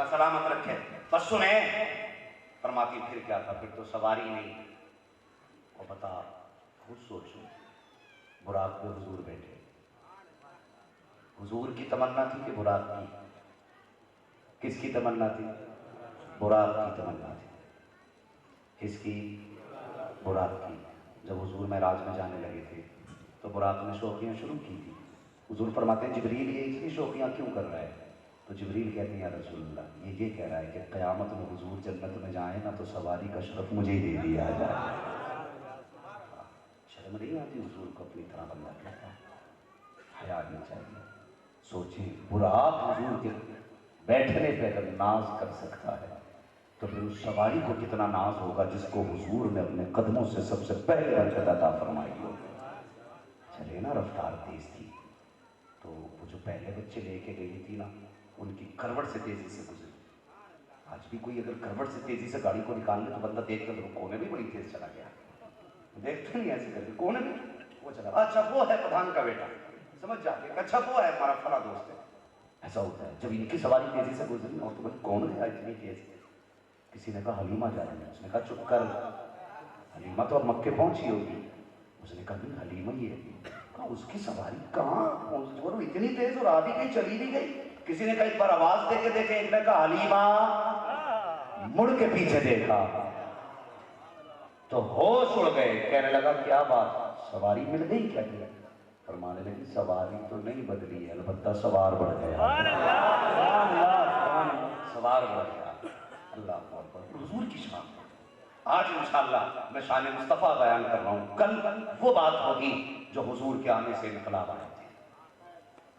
سلامت رکھے۔ بس سنیں فرماتی پھر کیا تھا، پھر تو سواری نہیں۔ اور بتا خود سوچو، براق پہ حضور بیٹھے، حضور کی تمنا تھی کہ براق کی؟ کس کی تمنا تھی؟ براق کی تمنا تھی۔ کس کی؟ براق کی۔ جب حضور معراج میں جانے لگے تھے تو براق نے شوقیاں شروع کی تھی۔ حضور فرماتے ہیں جبریل یہ اتنی شوقیاں کیوں کر رہا ہے؟ تو جبریل کہتے ہیں یا رسول اللہ یہ کہہ رہا ہے کہ قیامت میں حضور جنت میں جائیں نا تو سواری کا شرف مجھے ہی دے دیا جائے۔ شرم نہیں آتی حضور کو اپنی طرح بندہ کہتا ہے؟ حیا نہیں چاہیے۔ سوچیں براق حضور کے بیٹھنے پہ اگر ناز کر سکتا ہے تو پھر اس سواری کو کتنا ناز ہوگا جس کو حضور نے اپنے قدموں سے سب سے پہلے برکت عطا فرمائی ہوگی۔ چلے نا رفتار تیز تھی تو وہ جو پہلے بچے لے کے گئی تھی نا ان کی کروٹ سے تیزی سے گزری۔ آج بھی کوئی اگر کروٹ سے تیزی سے گاڑی کو نکال لے تو بندہ دیکھ کر کونے بھی بڑی تیز چلا گیا، دیکھتے نہیں ایسے کر کے کونے بھی وہ چلا، اچھا وہ ہے پٹھان کا بیٹا، سمجھ جاتے ہیں اچھا وہ ہے ہمارا فلاں دوست ہے. ایسا ہوتا ہے. جب ان کی سواری تیزی سے گزری اور تو بھائی کون گیا اتنی تیز؟ کسی نے کہا حلیمہ جا رہی ہے. اس نے کہا چپ کر، حلیمہ تو اب مکے پہنچی ہوگی. اس نے کہا نہیں حلیمہ ہی ہے. کہا اس کی سواری کہاں پہنچ، اور اتنی تیز اور آ بھی گئی چلی بھی گئی. کسی نے کہا ایک بار آواز دے کے دیکھیں. ایک نے کہا حلیمہ، مڑ کے پیچھے دیکھا تو ہوش اڑ گئے. کہنے لگا کیا بات، سواری مل گئی کیا؟ فرمانے لگی سواری تو نہیں بدلی ہے، البتہ سوار بڑھ گیا. سوار بڑھ گیا. اللہ اکبر. حضور کی شان. آج انشاءاللہ میں شان مصطفیٰ بیان کر رہا ہوں. کل وہ بات ہوگی جو حضور کے آنے سے انقلاب آئے تھے.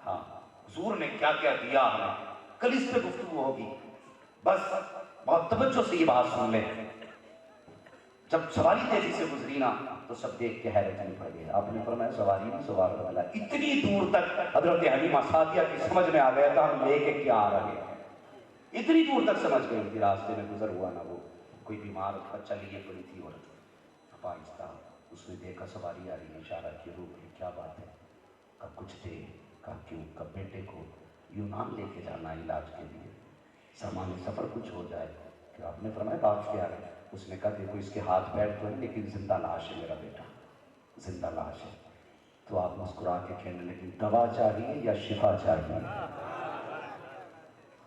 ہاں حضور نے کیا کیا دیا ہمیں، کل اس پہ گفتگو ہوگی. بس بہت توجہ سے یہ بات سن لیں. جب سواری تیزی سے گزری نا تو سب دیکھ کے حیرت میں پڑ گئے. آپ نے فرمایا سواری نہیں سوار والا. اتنی دور تک حضرت حلیمہ سعدیہ کی سمجھ میں آ گیا تھا ہم لے کے کیا آ رہے ہیں. اتنی دور تک سمجھ گئی تھی. راستے میں گزر ہوا نا وہ کوئی بیمار بچہ لیے پڑی تھی عورت. آہستہ اس نے دیکھا سواری آ رہی ہے، اشارہ کیا روک لی. کیا بات ہے؟ کب کچھ دے. کہا کیوں؟ کب بیٹے کو یونان لے کے جانا علاج کے لیے، سامان سفر کچھ ہو جائے. کہ آپ نے فرمایا بات کیا ہے؟ اس نے کہا دیکھو اس کے ہاتھ پیر تو ہیں لیکن زندہ لاش ہے میرا بیٹا، زندہ لاش ہے. تو آپ مسکرا کے کہنے لگی دوا چاہیے یا شفا چاہیے؟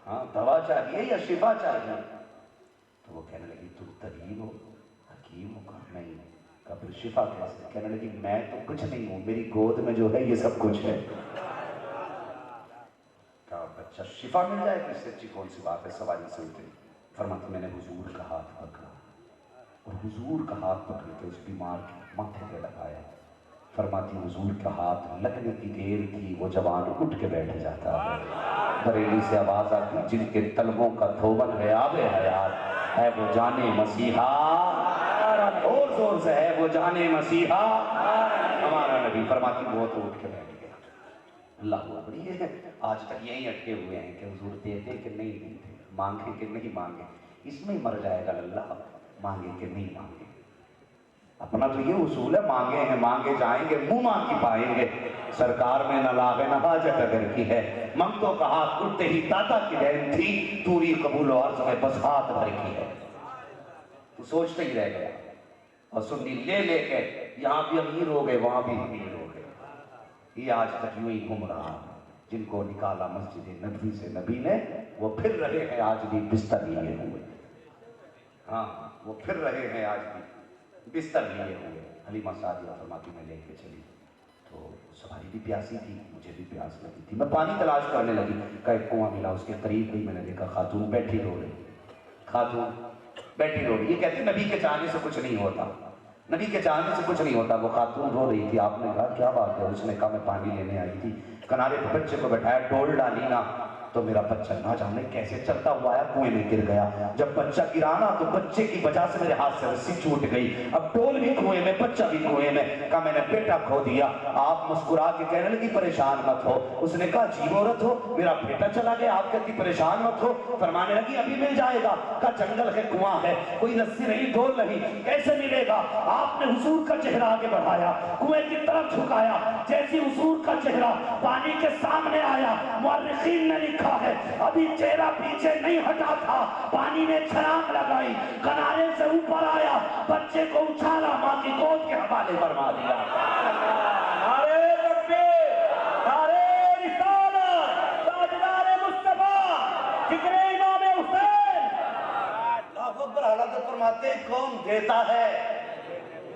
ہاں دوا چاہیے یا شفا چاہیے؟ تو وہ کہنے لگی تم طبیب ہو، حکیم ہو؟ کہا نہیں. کہا پھر شفا کیسے؟ کہنے لگی میں تو کچھ نہیں ہوں، میری گود میں جو ہے یہ سب کچھ ہے. کہا بچہ شفا مل جائے گی، اس سے اچھی کون سی بات ہے. سواری سے اتری. فرماتی میں نے حضور کا ہاتھ پکڑا اور حضور کا ہاتھ پکڑ کے اس بیمار کے ماتھے پہ لگایا. فرماتی حضور کا ہاتھ لگنے کی دیر تھی وہ جوان اٹھ کے بیٹھ جاتا ہے. بریلی سے آواز آتی جن کے طلبوں کا دھوبن ہے آب حیات ہے وہ جانے مسیحا. اور زور سے ہے وہ جانے مسیحا ہمارا نبی. فرماتی وہ تو اٹھ کے بیٹھ گیا. اللہ اکبر. یہ آج تک یہی اٹکے ہوئے ہیں کہ حضور دیتے کہ نہیں دیتے، مانگے کہ نہیں مانگے. اس میں ہی مر جائے گا اللہ، مانگے کہ نہیں مانگے. اپنا تو یہ اصول ہے مانگے ہیں مانگے جائیں گے، منہ مانگی پائیں گے. سرکار میں نہ لاغے نہ حاجت اگر کی ہے، منگتوں کا ہاتھ اٹھتے ہی داتا کی دین تھی، توری قبول و عرض میں بس ہاتھ بھر کی ہے. تو سوچتے ہی رہ گیا اور سنی لے لے کے یہاں بھی امیر ہو گئے وہاں بھی امیر ہو گئے. یہ آج تک یوں ہی گھوم رہا. جن کو نکالا مسجد نبوی سے نبی نے وہ پھر رہے ہیں آج بھی بستر لیے ہوئے. ہاں وہ پھر رہے ہیں آج بھی بستر لیے ہوئے. حلیمہ سعدیہ فرماتی میں لے کے چلی تو سواری بھی پیاسی تھی، مجھے بھی پیاس لگی تھی. میں پانی تلاش کرنے لگی. کا ایک کنواں ملا، اس کے قریب گئی. میں نے دیکھا خاتون بیٹھی رو رہی. خاتون بیٹھی رو رہی. یہ کہتی نبی کے چاہنے سے کچھ نہیں ہوتا، نبی کے چاہنے سے کچھ نہیں ہوتا. وہ خاتون رو رہی تھی. آپ نے کہا کیا بات ہے؟ اس نے کہا میں پانی لینے آئی تھی، کنارے پہ بچے کو بٹھایا، ڈول ڈالی نا تو میرا بچہ نہ جانے کیسے چلتا ہوا آیا کنویں میں گر گیا. جب بچہ گرا نا تو بچے کی وجہ سے میرے ہاتھ سے رسی چھوٹ گئی. اب ڈول بھی کنویں میں، بچہ بھی کنویں میں. کہا میں نے بیٹا کھو دیا. آپ مسکرا کے کہنے لگی پریشان مت ہو. اس نے کہا عجیب عورت ہو، میرا بیٹا چلا گیا، آپ کہتی پریشان مت ہو. فرمانے لگی ابھی مل جائے گا. کہا جنگل ہے، کنواں ہے، کوئی رسی نہیں، ڈول نہیں، کیسے ملے گا؟ آپ نے حضور کا چہرہ آگے بڑھایا، کنویں کی طرف جھکایا. جیسی حضور کا چہرہ پانی کے سامنے آیا، مورخین نے لکھا ہے ابھی چہرہ پیچھے نہیں ہٹا تھا، پانی نے چھلانگ لگائی، کنارے سے اوپر آیا، بچے کو اچھالا، ماں کی گود کے حوالے فرما دیا. نعرے تکبیر، نعرے رسالت، تاجدار مصطفیٰ، ذکر امام حسین. اللہ اکبر. حضرت فرماتے کون دیتا ہے؟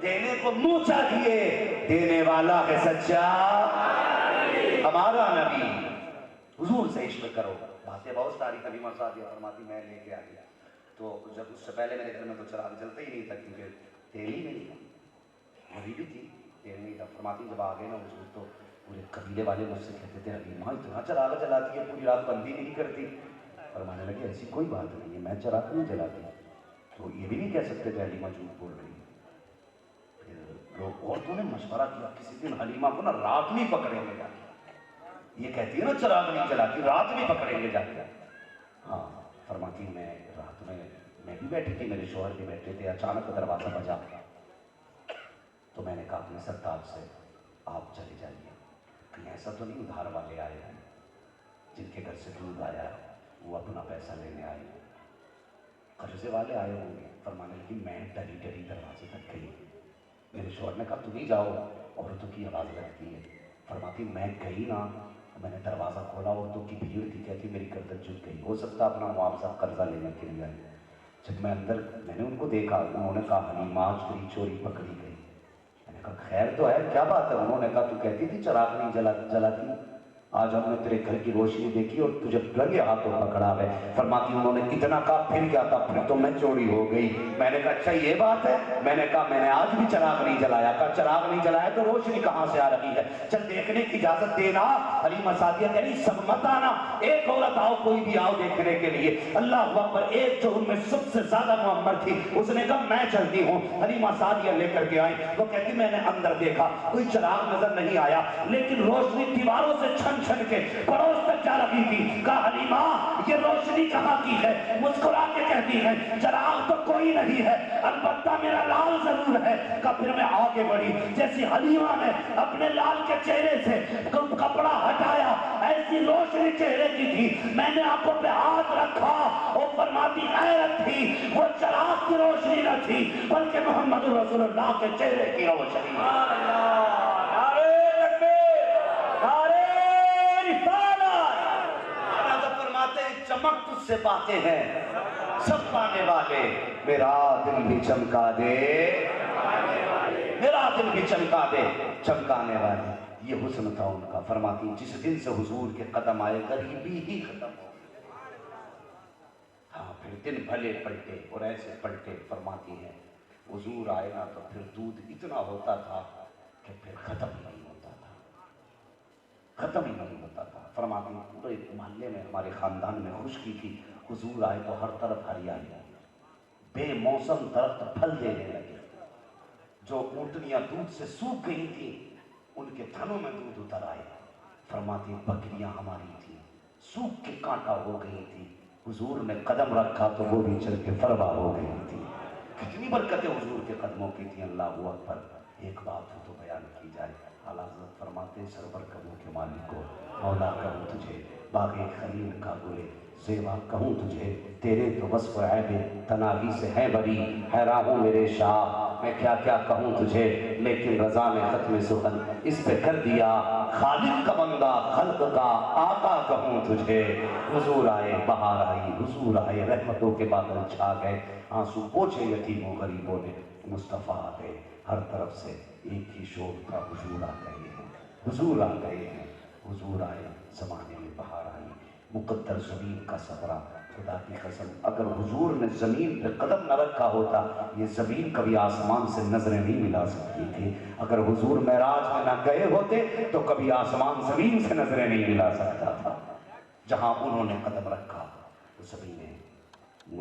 دینے کو منہ چاہیے، دینے والا ہے سچا ہمارا نبی. حضور سے عشق کرو. باتیں بہت ساری. حلیمہ سعدیہ فرماتی میں لے کے آ گیا تو جب اس سے پہلے میرے گھر میں تو چراغ جلتا ہی نہیں تھا کیونکہ تیل ہی نہیں تھا، غریبی تھی، تیل نہیں تھا. فرماتی جب آ گئے نا حضور تو پورے قبیلے والے مجھ سے کہتے تھے حلیمہ اتنا چراغ جلاتی ہے، پوری رات بندی نہیں کرتی. فرمانے لگے ایسی کوئی بات نہیں ہے، میں چراغ نہیں جلاتی. تو یہ بھی نہیں کہہ سکتے تھے حلیمہ جھوٹ بول رہی ہے. پھر لوگ عورتوں نے مشورہ کیا کسی دن حلیمہ کو نا رات میں پکڑیں گے جا کے. یہ کہتی ہے نا چراغ نہیں جلاتی، رات میں پکڑیں گے جا کے. ہاں فرماتی میں رات میں میں بھی بیٹھی تھی، میرے شوہر بھی بیٹھے تھے، اچانک دروازہ بجا تو میں نے کہا اپنے سرتاج سے آپ چلے جائیے، کہیں ایسا تو نہیں ادھار والے آئے ہیں جن کے گھر سے دودھ آیا وہ اپنا پیسہ لینے آئے ہیں، قرضے والے آئے ہوں گے۔ فرمانے لگی میں ڈری ڈری دروازے تک گئی، میرے شوہر نے کہا تم ہی جاؤ، عورتوں کی آواز لگتی ہے۔ فرماتی میں گئی نا، میں نے دروازہ کھولا، عورتوں کی بھیڑ تھی، کہتی میری گردن جھک گئی، ہو سکتا اپنا معاوضہ قرضہ لینے کے لیے آئی۔ جب میں اندر میں نے ان کو دیکھا، انہوں نے کہا حلیم آج تیری چوری پکڑی گئی۔ میں نے کہا خیر تو ہے، کیا بات ہے؟ انہوں نے کہا تو کہتی تھی چراغ نہیں جلاتی، آج ہم نے تیرے گھر کی روشنی دیکھی اور تجھے رنگے ہاتھوں پکڑا ہے۔ فرماتی انہوں نے اتنا کہا پھر کیا تھا؟ پھر تو میں چوری ہو گئی۔ میں نے کہا اچھا یہ بات ہے؟ میں نے کہا میں نے آج بھی چراغ نہیں جلایا۔ کہا چراغ نہیں جلایا تو روشنی کہاں سے آ رہی ہے؟ چل دیکھنے کی اجازت دینا۔ حلیمہ سعدیہ کہہ رہی سب مت آنا، ایک عورت آؤ، کوئی بھی آؤ دیکھنے کے لیے۔ اللہ اکبر، ایک جو ان میں سب سے زیادہ معمر تھی اس نے کہا میں چلتی ہوں۔ حلیمہ سعدیہ لے کر کے آئی، وہ کہتی میں نے اندر دیکھا کوئی چراغ نظر نہیں آیا، لیکن روشنی دیواروں سے چھن چھن کے پڑوس تک جا رہی تھی۔ کہا حلیمہ یہ روشنی کہاں کی ہے؟ مسکرا کے کہتی ہے چراغ تو کوئی نہیں ہے، البتہ میرا لال ضرور ہے۔ کہا پھر میں آگے بڑھی، جیسی حلیمہ نے اپنے لال کے چہرے سے کپڑا ہٹایا ایسی روشنی چہرے کی تھی۔ میں نے آنکھوں پہ ہاتھ رکھا اور فرماتی حیرت تھی، وہ چراغ کی روشنی نہ تھی بلکہ محمد رسول اللہ کے چہرے کی روشنی۔ چمک تجھ سے پاتے ہیں سب پانے والے، میرا دل بھی چمکا دے، میرا دل بھی چمکا دے چمکانے والے۔ یہ حسن تھا ان کا۔ فرماتی جس دن سے حضور کے قدم آئے غریبی ہی ختم ہو۔ ہاں پھر دن بھلے پلٹے اور ایسے پلٹے۔ فرماتی ہیں حضور آئے نا تو پھر دودھ اتنا ہوتا تھا کہ پھر ختم ہی نہیں ہوتا تھا، ختم ہی نہیں ہوتا تھا۔ فرماتی پورے محلے میں ہمارے خاندان میں خشکی تھی، حضور آئے تو ہر طرف ہریالی، بے موسم درخت پھل دینے لگے، جو اونٹنیاں دودھ سے سوکھ گئی تھی ان کے تھنوں میں دودھ اتر آئے۔ فرماتی بکریاں ہماری تھیں سوکھ کے کانٹا ہو گئی تھی، حضور نے قدم رکھا تو وہ بھی چل کے فروا ہو گئی تھی۔ کتنی برکتیں حضور کے قدموں کی تھیں۔ اللہ اکبر۔ ایک بات ہو تو بیان کی جائے، اعلیٰ حضرت فرماتے ہیں سرور کروں کے مالک کو مولا کہوں تجھے، باغ خلیل کا گلے زیبا کہوں تجھے، تیرے تو وصف عیب تناہی سے ہے بری، حیران ہوں میرے شاہ میں کیا کیا کہوں تجھے، لیکن رضا نے ختم سخن اس پہ کر دیا، خالق کا بندہ خلق کا آقا کہوں تجھے۔ حضور آئے بہار آئی، حضور آئے رحمتوں کے بادل چھا گئے، آنسو پوچھے یتیموں غریبوں نے، مصطفیٰ آ گئے۔ ہر طرف سے ایک ہی شور تھا، حضور آ گئے ہیں، حضور آ گئے ہیں، حضور آئے، زمانے میں بہار آئی۔ مقدر زمین کا صبرا، خدا کی قسم اگر حضور نے زمین پہ قدم نہ رکھا ہوتا یہ زمین کبھی آسمان سے نظریں نہیں ملا سکتی تھی۔ اگر حضور معراج میں نہ گئے ہوتے تو کبھی آسمان زمین سے نظریں نہیں ملا سکتا تھا۔ جہاں انہوں نے قدم رکھا زمینیں